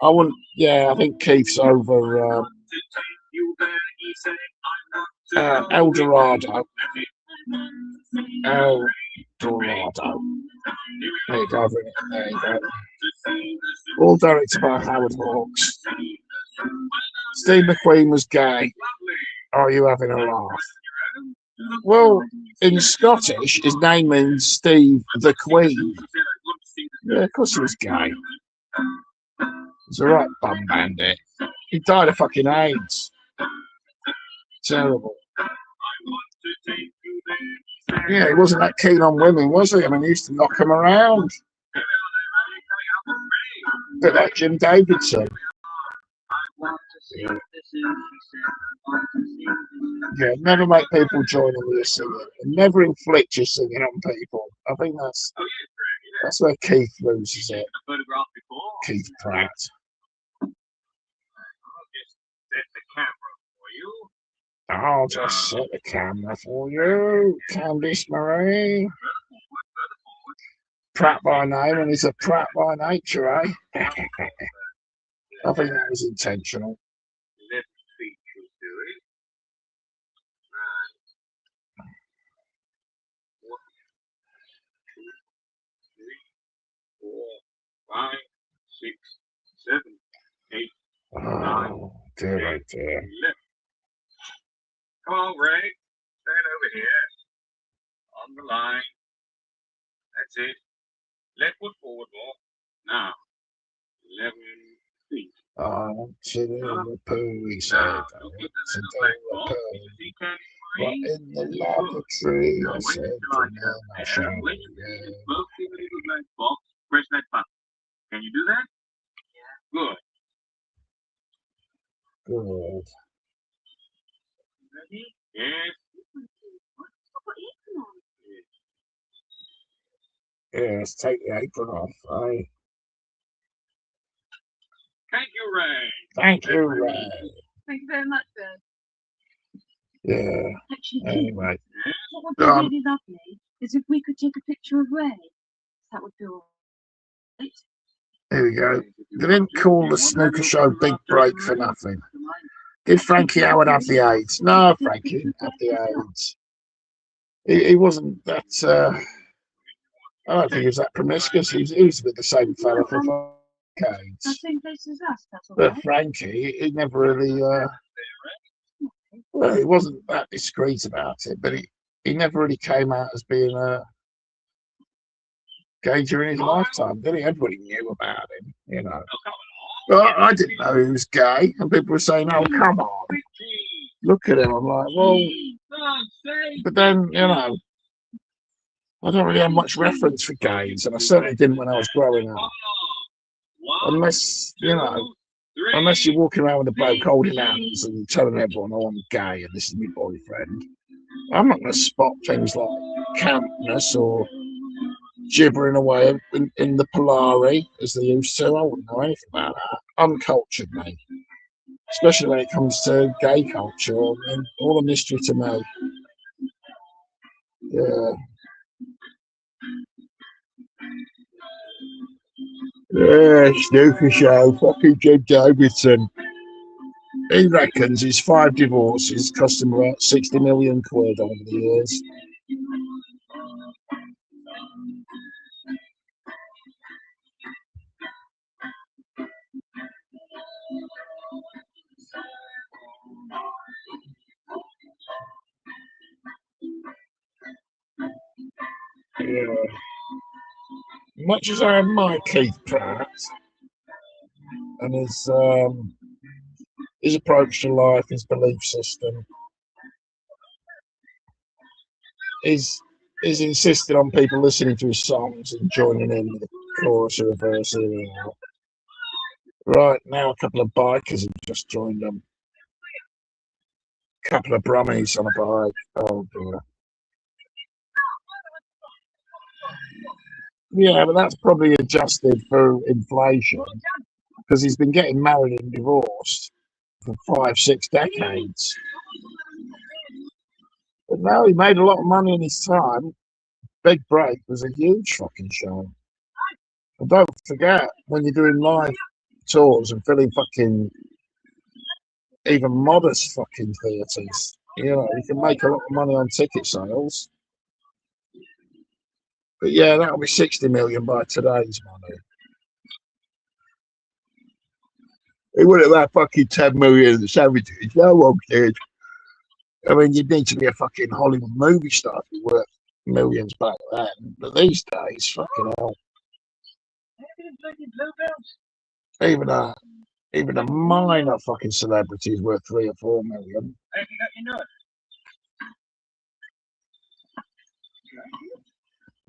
I wouldn't, yeah, I think Keith's over El Dorado. El Dorado. There you go, there you go. All directed by Howard Hawks. Steve McQueen was gay. Are you having a laugh? Well, in Scottish, his name means Steve the Queen. Yeah, of course he was gay. He's a right bum bandit. He died of fucking AIDS. Terrible. Yeah, he wasn't that keen on women, was he? I mean, he used to knock them around. Bit like Jim Davidson. Yeah, never make people join in with your singing. And never inflict your singing on people. I think that's where Keith loses it. Keith Pratt. I'll just set the camera for you, Candice Marie. Pratt by name, and he's a Pratt by nature, eh? I think that was intentional. Oh, dear, oh dear. Come on, Ray. Stand over here. On the line. That's it. Left foot forward more. Now. 11 feet. Oh, to the poo, he said. To the poo. But in the laboratory, I said, and then I shall again. Press that button. Can you do that? Yeah. Good. Good. Ready? Yes. Yes, take the apron off, eh? Thank you, Ray. Thank you, Ray. Thank you very much, Ben. Yeah. Actually, Anyway. what would be really lovely is if we could take a picture of Ray. That would be all right. Here we go. They didn't call the snooker show Big Break for nothing. Did Frankie Howard have the AIDS? No, Frankie didn't have the AIDS. He wasn't that, I don't think he was that promiscuous. He was with the same fella for decades. But Frankie, he never really, well, he wasn't that discreet about it, but he never really came out as being gay during his lifetime, did he? Everybody knew about him, you know. Well, I didn't know he was gay, and people were saying, oh, come on, look at him. I'm like, well, but then, you know, I don't really have much reference for gays, and I certainly didn't when I was growing up. Unless, you know, unless you're walking around with a bloke holding hands and telling everyone, oh, I'm gay and this is my boyfriend. I'm not going to spot things like campness or gibbering away in the Polari as they used to. I wouldn't know anything about that. Uncultured, mate. Especially when it comes to gay culture. I mean, all a mystery to me. Yeah. Yeah, snooker show. Fucking Jim Davidson. He reckons his 5 divorces cost him about 60 million quid over the years. Yeah. Much as I admire Keith Pratt and his approach to life, his belief system, he's insisted on people listening to his songs and joining in with the chorus or verse here and out. Right, now a couple of bikers have just joined them. A couple of brummies on a bike. Oh dear. Yeah, but that's probably adjusted for inflation because he's been getting married and divorced for 5-6 decades. But now he made a lot of money in his time. Big Break was a huge fucking show. And don't forget, when you're doing live tours and filling fucking even modest fucking theatres, you know, you can make a lot of money on ticket sales. But yeah, that'll be 60 million by today's money. It would have had fucking 10 million in the 70s. No one cared. I mean, you'd need to be a fucking Hollywood movie star to be worth millions back then. But these days, fucking hell. Even a minor fucking celebrity is worth 3 or 4 million. Have you got your nut?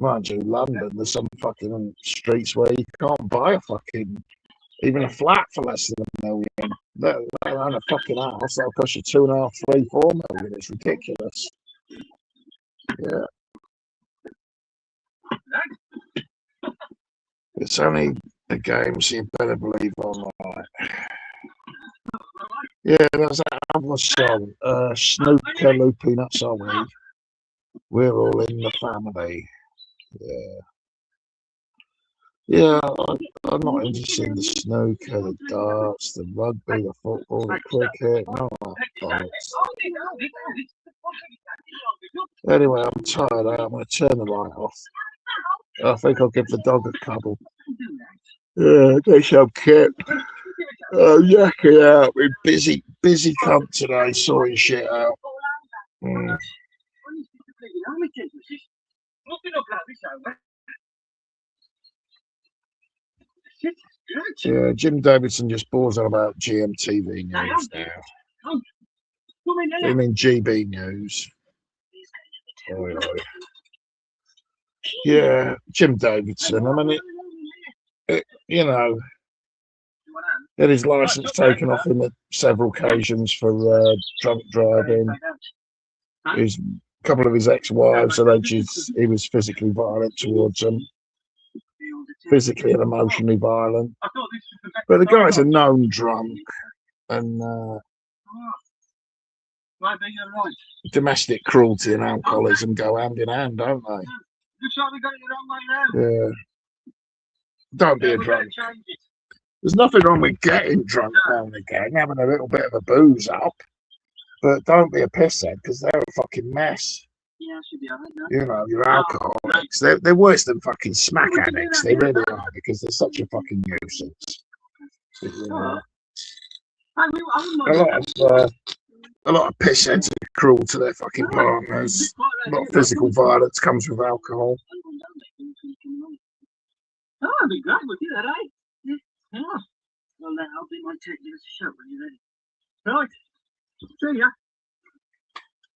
Mind you, London, there's some fucking streets where you can't buy a fucking, even a flat for less than £1 million. Let alone a fucking house, that'll cost you 2.5, 3, 4 million. It's ridiculous. Yeah. It's only a game, so you better believe I'm right. Yeah, there's that other song, Snooker Looping, that's all we. We're all in the family. Yeah. Yeah, I'm not interested in the snooker, the darts, the rugby, the football, the cricket, no bollocks. Anyway, I'm tired. I'm going to turn the light off. I think I'll give the dog a cuddle. Yeah, do some kit. Oh, yucking out. We're busy cunt today, sorting shit out. Yeah, Jim Davidson just bores on about GMTV news now. I mean GB News. Oi, oi. Yeah, Jim Davidson. I mean, you know, had his license taken off him at several occasions for drunk driving. A couple of his ex-wives alleges he was physically violent towards them. Physically and emotionally violent. But the guy's a known drunk, and domestic cruelty and alcoholism go hand in hand, don't they? Yeah. Don't be a drunk. There's nothing wrong with getting drunk now and again, having a little bit of a booze up, but don't be a pisshead, because they're a fucking mess. You know, you're alcoholics. They're worse than fucking smack addicts. They really are, because they're such a fucking nuisance. A lot of pissheads are cruel to their fucking partners. A lot of physical violence comes with alcohol. Oh, I'd be great with you, that, eh? Yeah. Well, I'll be my take. Give us a shout when you're ready. Right. See ya.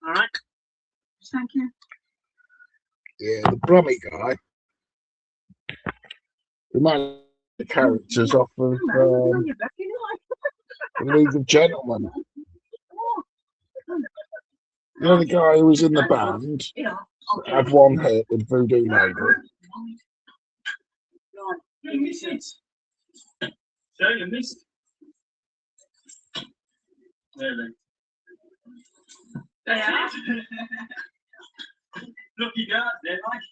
All right. Thank you. Yeah, the Brummy guy. Reminds the characters off of the League of Gentlemen. You know the guy who was in the band, had one hit with Voodoo Lady. So you missed. Lucky guys, they're like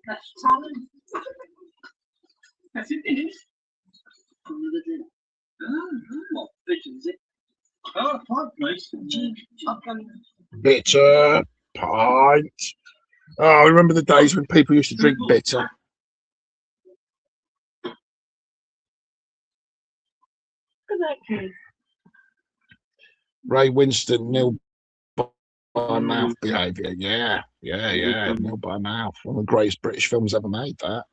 That's talent. that's it. What fish is it? Oh, pint, please. Bitter pint. Oh, I remember the days when people used to drink bitter. Ray Winston, nil by mouth behaviour. Yeah. Nil by mouth. One of the greatest British films ever made, that.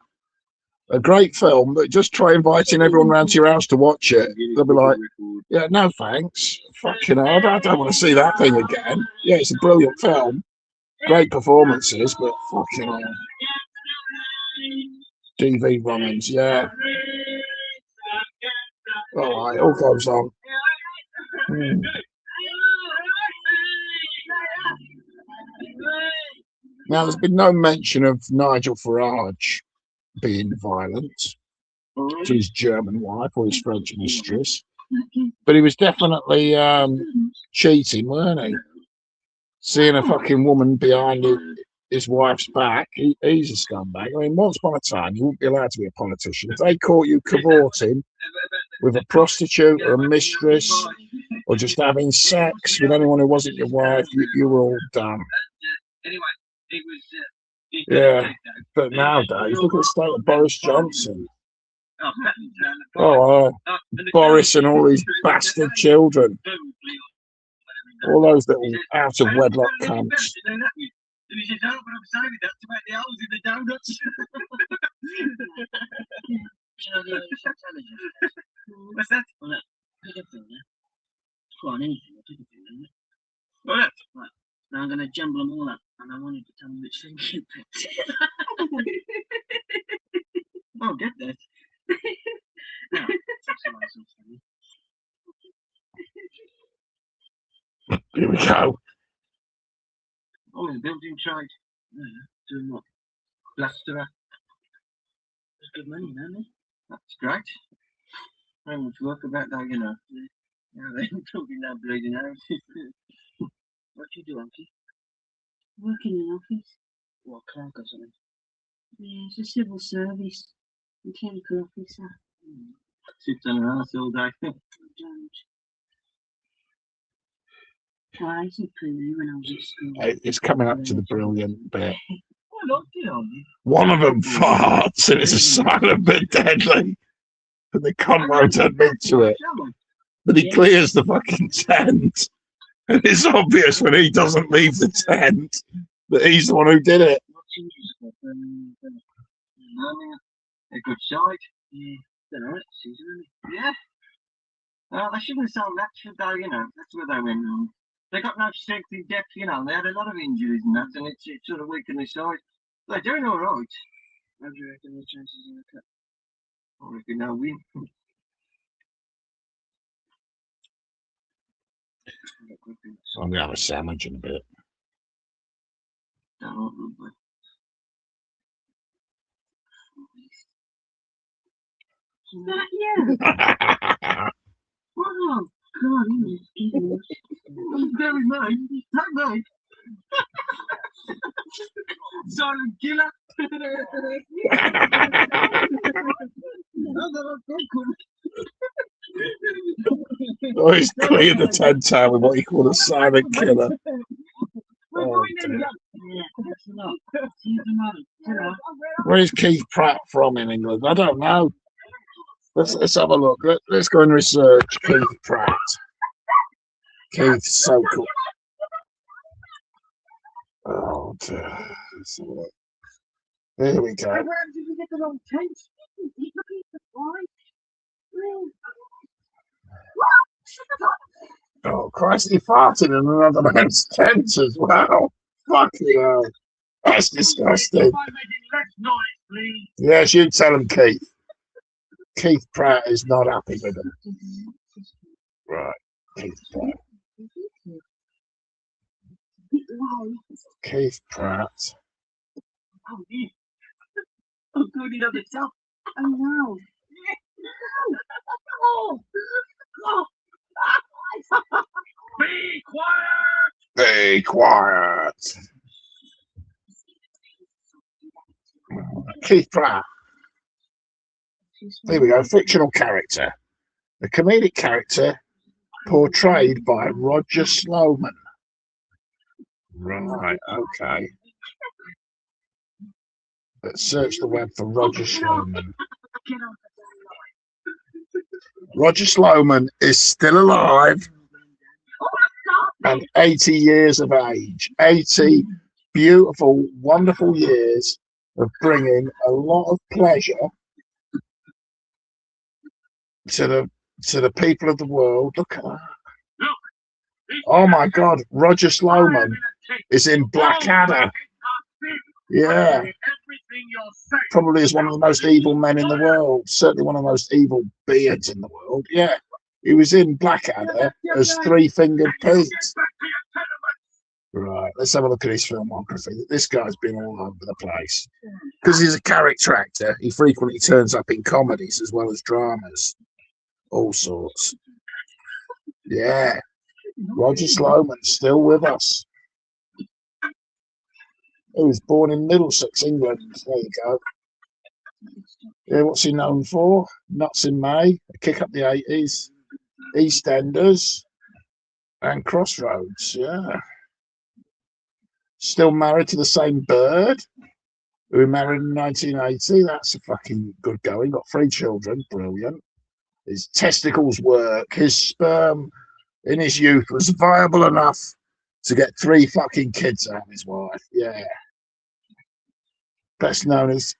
A great film, but just try inviting everyone round to your house to watch it. They'll be like, yeah, no thanks. Fucking hell, I don't want to see that thing again. Yeah, it's a brilliant film. Great performances, but fucking hell. DV runnings, yeah. All right, all goes on. Now, there's been no mention of Nigel Farage being violent to his German wife or his French mistress, but he was definitely cheating, weren't he? Seeing a fucking woman behind his wife's back, he's a scumbag. I mean, once upon a time, you wouldn't be allowed to be a politician. If they caught you cavorting with a prostitute or a mistress, or just having sex with anyone who wasn't your wife, you were all done. Yeah, but nowadays, look at the state of Boris Johnson. Boris and all these bastard children. All those little out of wedlock cunts. What's that? Quite anything. Right. Now I'm going to jumble them all up. I'm and I wanted to tell him which thing you picked. Oh, get that. Now, that's a nice one. Here we go. Oh, the building trade. Yeah, doing what? Plasterer. There's good money, man. That's great. Very much work about that, you know. Yeah, they're talking now bleeding houses. What do you do, Uncle? Work in an office. What, clerk or something? Yeah, it's a civil service. Mechanical officer. Sits on her ass all day. I don't. Well, I used to play when I was at school. It's coming up to the brilliant bit. I liked it, Ollie. One of them farts and it's a silent but deadly. And the conroy don't admit to it. But he clears the fucking tent. And it's obvious when he doesn't leave the tent that he's the one who did it. A good side. Yeah. Alright, season, yeah. Well, they shouldn't have sold that, should they? You know, that's where they went wrong. They got no strength in depth, you know. They had a lot of injuries and that, and it sort of weakened their side. They're doing all right. How do you reckon the chances in the cup? I reckon they'll win. I'm going to have a sandwich in a bit. Don't look. Is that you? Oh, God, he was giving us. Very nice. That nice. Silent killer. Oh, he's cleared the tent out with what he called a silent killer. Oh, dear. Where is Keith Pratt from in England? I don't know. Let's have a look. Let's go and research Keith Pratt. Keith's so cool. Oh dear. Let's have a look. Here we go. Where did we get the wrong tent? He's looking at the Oh Christ, he farted in another man's tent as well. Fucking hell. That's disgusting. Yes, you tell him, Keith. Keith Pratt is not happy with him. Right, Keith Pratt. Keith Pratt. Oh, yeah. Oh, good, he does it himself. Oh, no. Oh, oh. Be quiet! Be quiet. Keith Pratt. Here we go. Fictional character. The comedic character portrayed by Roger Sloman. Right, okay. Let's search the web for Roger Sloman. Roger Sloman is still alive and 80 years of age. 80 beautiful, wonderful years of bringing a lot of pleasure to the people of the world. Look at that. Oh my God, Roger Sloman is in Blackadder. Yeah. Probably is one of the most evil men in the world. Certainly one of the most evil beards in the world. Yeah. He was in Blackadder as Three-Fingered Pete. Right, let's have a look at his filmography. This guy's been all over the place. Because he's a character actor, he frequently turns up in comedies as well as dramas. All sorts. Yeah. Roger Sloman, still with us. He was born in Middlesex, England. There you go. Yeah, what's he known for? Nuts in May, A Kick Up the 80s, EastEnders, and Crossroads. Yeah. Still married to the same bird who he married in 1980. That's a fucking good going. Got 3 children. Brilliant. His testicles work. His sperm in his youth was viable enough to get 3 fucking kids out of his wife. Yeah. Best known as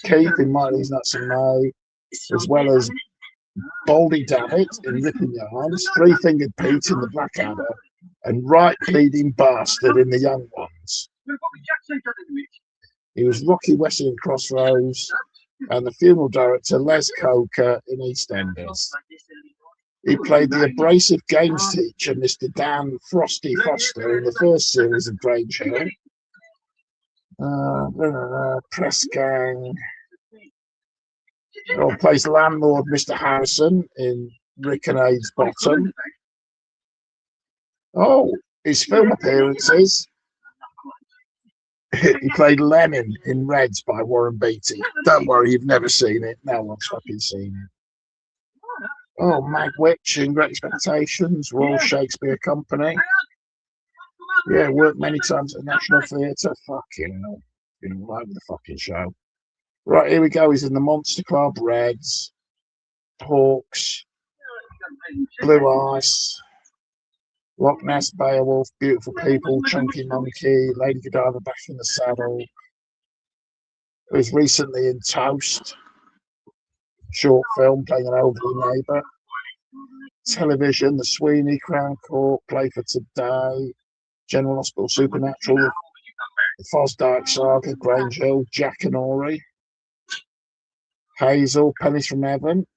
Keith in Miley's Nuts in May, as well as Baldy Dammit in Ripping Yarns, Three-Fingered Pete in the Blackadder, and Right Bleeding Bastard in The Young Ones. He was Rocky Weston in Crossroads and the funeral director Les Coker in EastEnders. He played the abrasive games teacher, Mr. Dan Frosty Foster, in the first series of Grange Hill. Press Gang. Plays landlord Mr. Harrison in Rick and Aid's Bottom. His film appearances. He played Lenin in Reds by Warren Beatty. Don't worry, you've never seen it. No one's fucking seen it. Mag Witch in Great Expectations, Royal Shakespeare Company. Yeah, worked many times at the National Theatre. Fucking hell. Been all over the fucking show. Right, here we go. He's in the Monster Club, Reds, Hawks, Blue Ice, Loch Ness, Beowulf, Beautiful People, Chunky Monkey, Lady Godiva Back in the Saddle. He was recently in Toast, short film playing an elderly neighbour. Television, The Sweeney, Crown Court, Play for Today, General Hospital, Supernatural, The Fosdyke Saga, Grange Hill, Jack and Ori, Hazel, Pennies from Heaven,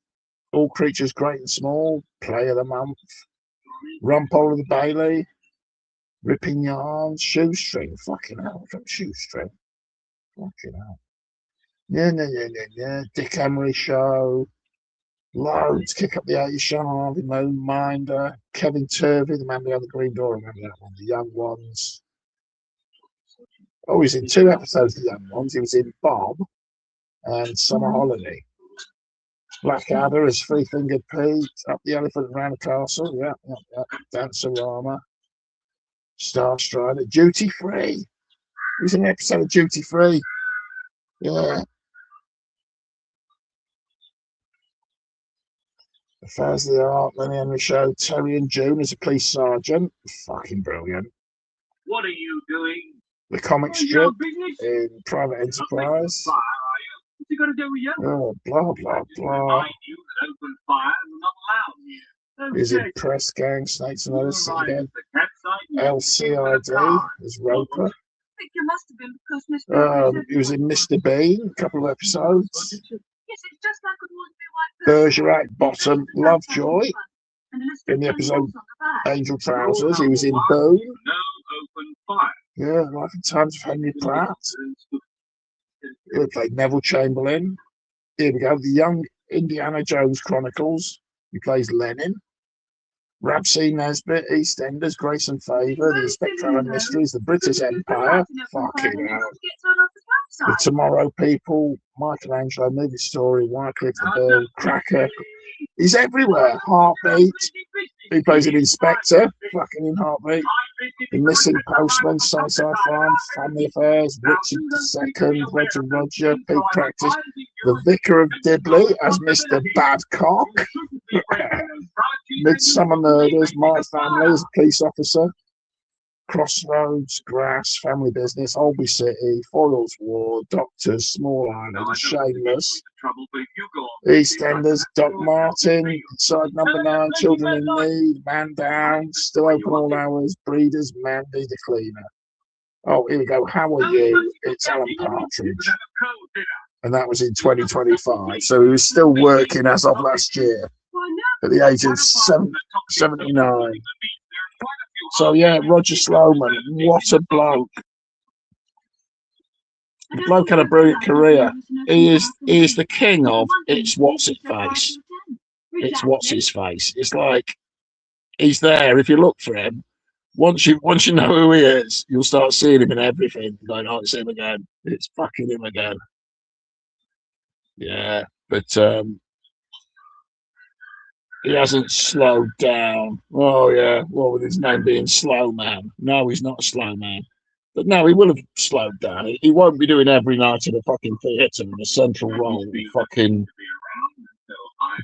All Creatures Great and Small, Play of the Month, Rumpole of the Bailey, Ripping Yarns, Shoestring, fucking hell, from Shoestring, fucking hell. Yeah. Dick Emery Show, loads, Kick Up the 80s Show, Harvey Moon, Minder, Kevin Turvey, The Man Behind the Green Door, remember that one, The Young Ones. He's in 2 episodes of The Young Ones. He was in Bob and Summer Holiday. Blackadder is Three Fingered Pete, Up the Elephant Around the Castle, yeah. Dancerama, Star Strider, Duty Free. He was in an episode of Duty Free. Yeah. Affairs of the Art, Lenny Henry Show, Terry and June as a police sergeant. Fucking brilliant. What are you doing? The comic strip in Private Enterprise. What's he got to do with you? Blah, blah, blah. Remind you that open fire is not allowed here. He's in Press Gang, Snakes and Others again. LCID as Roper. I think you must have been because Mr. He was in Mr. Bean, a couple of episodes. Yes, it's just like it would be like Bergerac, Bottom, Lovejoy. In the episode Angel Trousers, he was in Boone. No open fire. Yeah, Life and Times of Henry Pratt. He played Neville Chamberlain. Here we go. The Young Indiana Jones Chronicles. He plays Lenin. Rabsy Nesbitt, EastEnders, Grace and Favour, The Inspector Mysteries, The British Empire. Fucking hell. The Tomorrow People, Michelangelo, Movie Story, Wycliffe the Bill, Cracker. He's everywhere. Heartbeat. He plays an inspector, fucking in Heartbeat. The Missing Postman, Sunnyside Farm, Family Affairs, Richard II, Roger Roger, Pig Practice. The Vicar of Dibley as Mr. Badcock. Midsummer Murders, My Family as a police officer. Crossroads, Grass, Family Business, Holby City, Foyle's War, Doctors, Small Island, Shameless, EastEnders, Doc Martin, Inside Number 9, Children in Need, Man Down, Still Open All Hours, Breeders, Mandy the Cleaner. Here we go. How Are You? It's Alan Partridge. And that was in 2025. So he was still working as of last year at the age of 79. So yeah, Roger Sloman, what a bloke. The bloke had a brilliant career. He is the king of It's What's It Face. It's What's His Face. It's like he's there. If you look for him, once you know who he is, you'll start seeing him in everything. Going, oh, it's him again. It's fucking him again. Yeah, but he hasn't slowed down. Oh, yeah. Well, with his name being Slow Man. No, he's not a slow man. But no, he will have slowed down. He won't be doing every night in a fucking theatre in a central role, fucking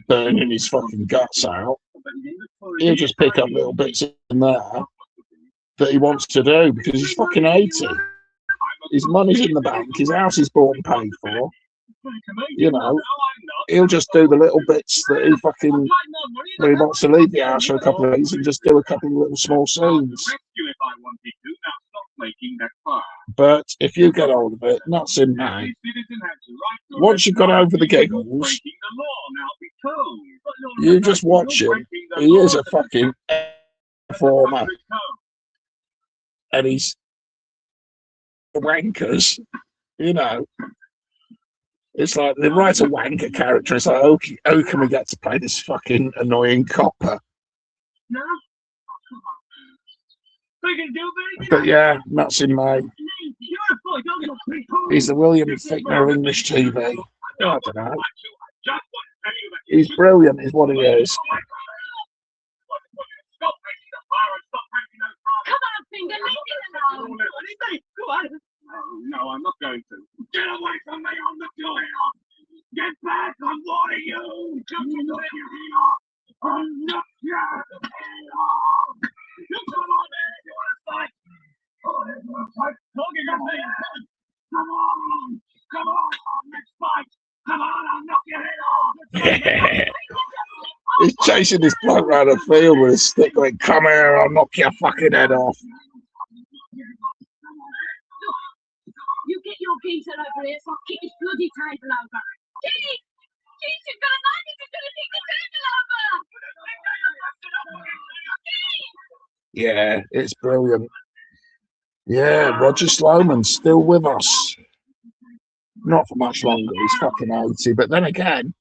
burning his fucking guts out. He'll just pick up little bits in there that he wants to do because he's fucking 80. His money's in the bank. His house is bought and paid for. You know, he'll just do the little bits that he fucking, when he wants to leave the house for a couple of weeks and just do a couple of little small scenes. But if you get hold of it, nuts in May. Once you've got over the giggles, you just watch him. He is a fucking performer. And he's wankers, you know. It's like they write a wanker character. It's like, how can we get to play this fucking annoying copper? No. But yeah, nuts in May. He's the William Fichtner of English TV. I don't know. He's brilliant, is what he is. Come on, Finger, leave it alone. Go on. No, I'm not going to. Get away from me, I'm not doing it. Get back, I'm warning you. Just to knock your head off. I'll knock your head off. You come on in, you want to fight? Oh, you want to fight? Don't get your head off. Come on. Come on, let's fight. Come on, I'll knock your head off. He's chasing this bloke around the field with a stick going, come here, I'll knock your fucking head off. You get your geezer over here, so I'll kick his bloody table over. Keith! Keith, you're gonna like it, you're gonna kick the table over! Yeah, it's brilliant. Yeah, Roger Sloman's still with us. Not for much longer, he's fucking 80, but then again,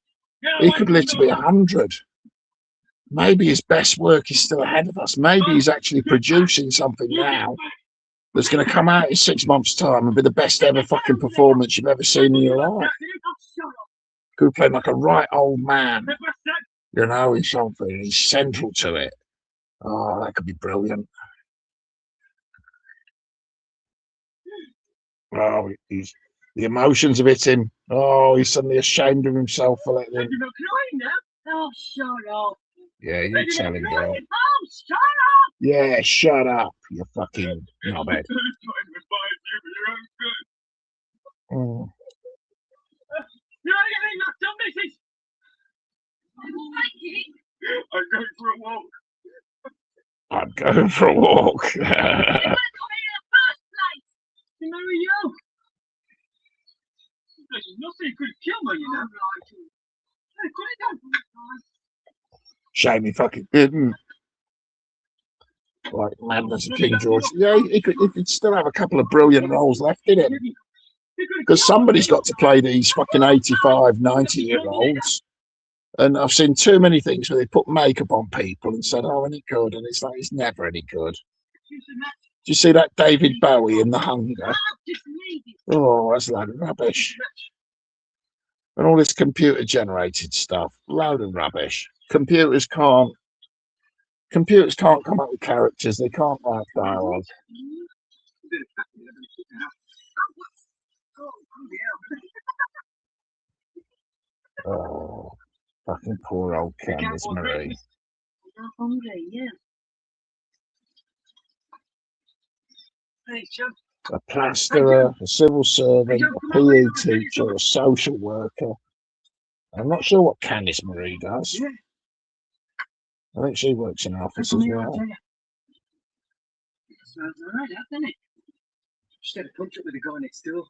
he could live to be 100. Maybe his best work is still ahead of us. Maybe he's actually producing something now that's going to come out in 6 months' time and be the best ever fucking performance you've ever seen in your life. Could play like a right old man, you know, in something. He's central to it. Oh, that could be brilliant. Oh, the emotions have hit him. Oh, he's suddenly ashamed of himself for letting him. Oh, shut up. Yeah, you tell him, girl. Oh, shut up! Yeah, shut up, you fucking knobhead. Mm. You ain't getting knocked up, missus. I'm going for a walk. I'm going for a walk. They want to come in the first place. To marry you. There's nothing could kill me, you know. Hey, could it done? Shame he fucking didn't. Like Madness of King George. Yeah, he could still have a couple of brilliant roles left in him. Because somebody's got to play these fucking 85, 90-year-olds. And I've seen too many things where they put makeup on people and said, oh, any good? And it's like, it's never any good. Do you see that David Bowie in The Hunger? Oh, that's a load of rubbish. And all this computer-generated stuff, load of rubbish. Computers can't come up with characters. They can't write dialogue. Oh, fucking poor old Candice Marie. I'm hungry, yeah. Hey, Chuck. A plasterer, a civil servant, a PE teacher, a social worker. I'm not sure what Candice Marie does. I think she works in an office as well. Sounds alright, doesn't it? Just had a punch up with the guy next door.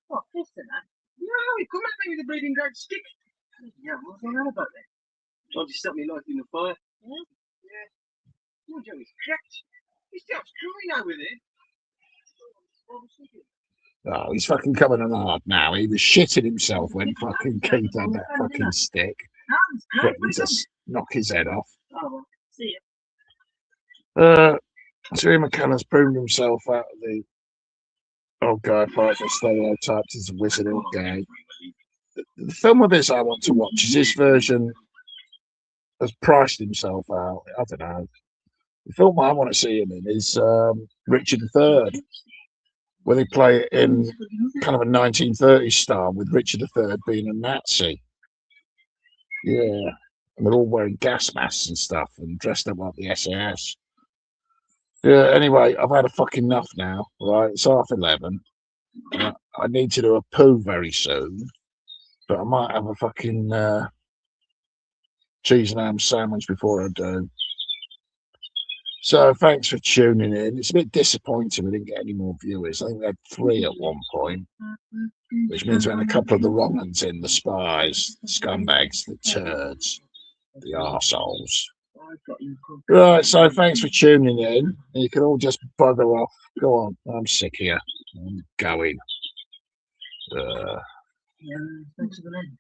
What, this and that? No, he come at me with a bleeding great stick. Yeah, what's going on about that? Tried to stop me lighting the fire. Yeah? Yeah. Your Joe is cracked. He's still screwing now with it. Oh, he's fucking coming hard now. He was shitting himself when fucking Keith had that fucking stick. Threatening to knock his head off. Oh, well, see ya. Terry McKenna's proven himself out of the old guy fight for stereotypes as a wizard or gay. The film of this I want to watch is his version has priced himself out. I don't know. The film I want to see him in is Richard III, where they play it in kind of a 1930s style with Richard III being a Nazi. Yeah. And they're all wearing gas masks and stuff and dressed up like the SAS. Yeah, anyway, I've had a fucking enough now, right? It's 11:30. I need to do a poo very soon, but I might have a fucking cheese and ham sandwich before I do. So thanks for tuning in. It's a bit disappointing we didn't get any more viewers. I think we had 3 at one point, which means we had a couple of the wrong ones in, the spies, the scumbags, the turds, the arseholes. Right, so thanks for tuning in. You can all just bugger off. Go on, I'm sick here. I'm going. Yeah, thanks for the name.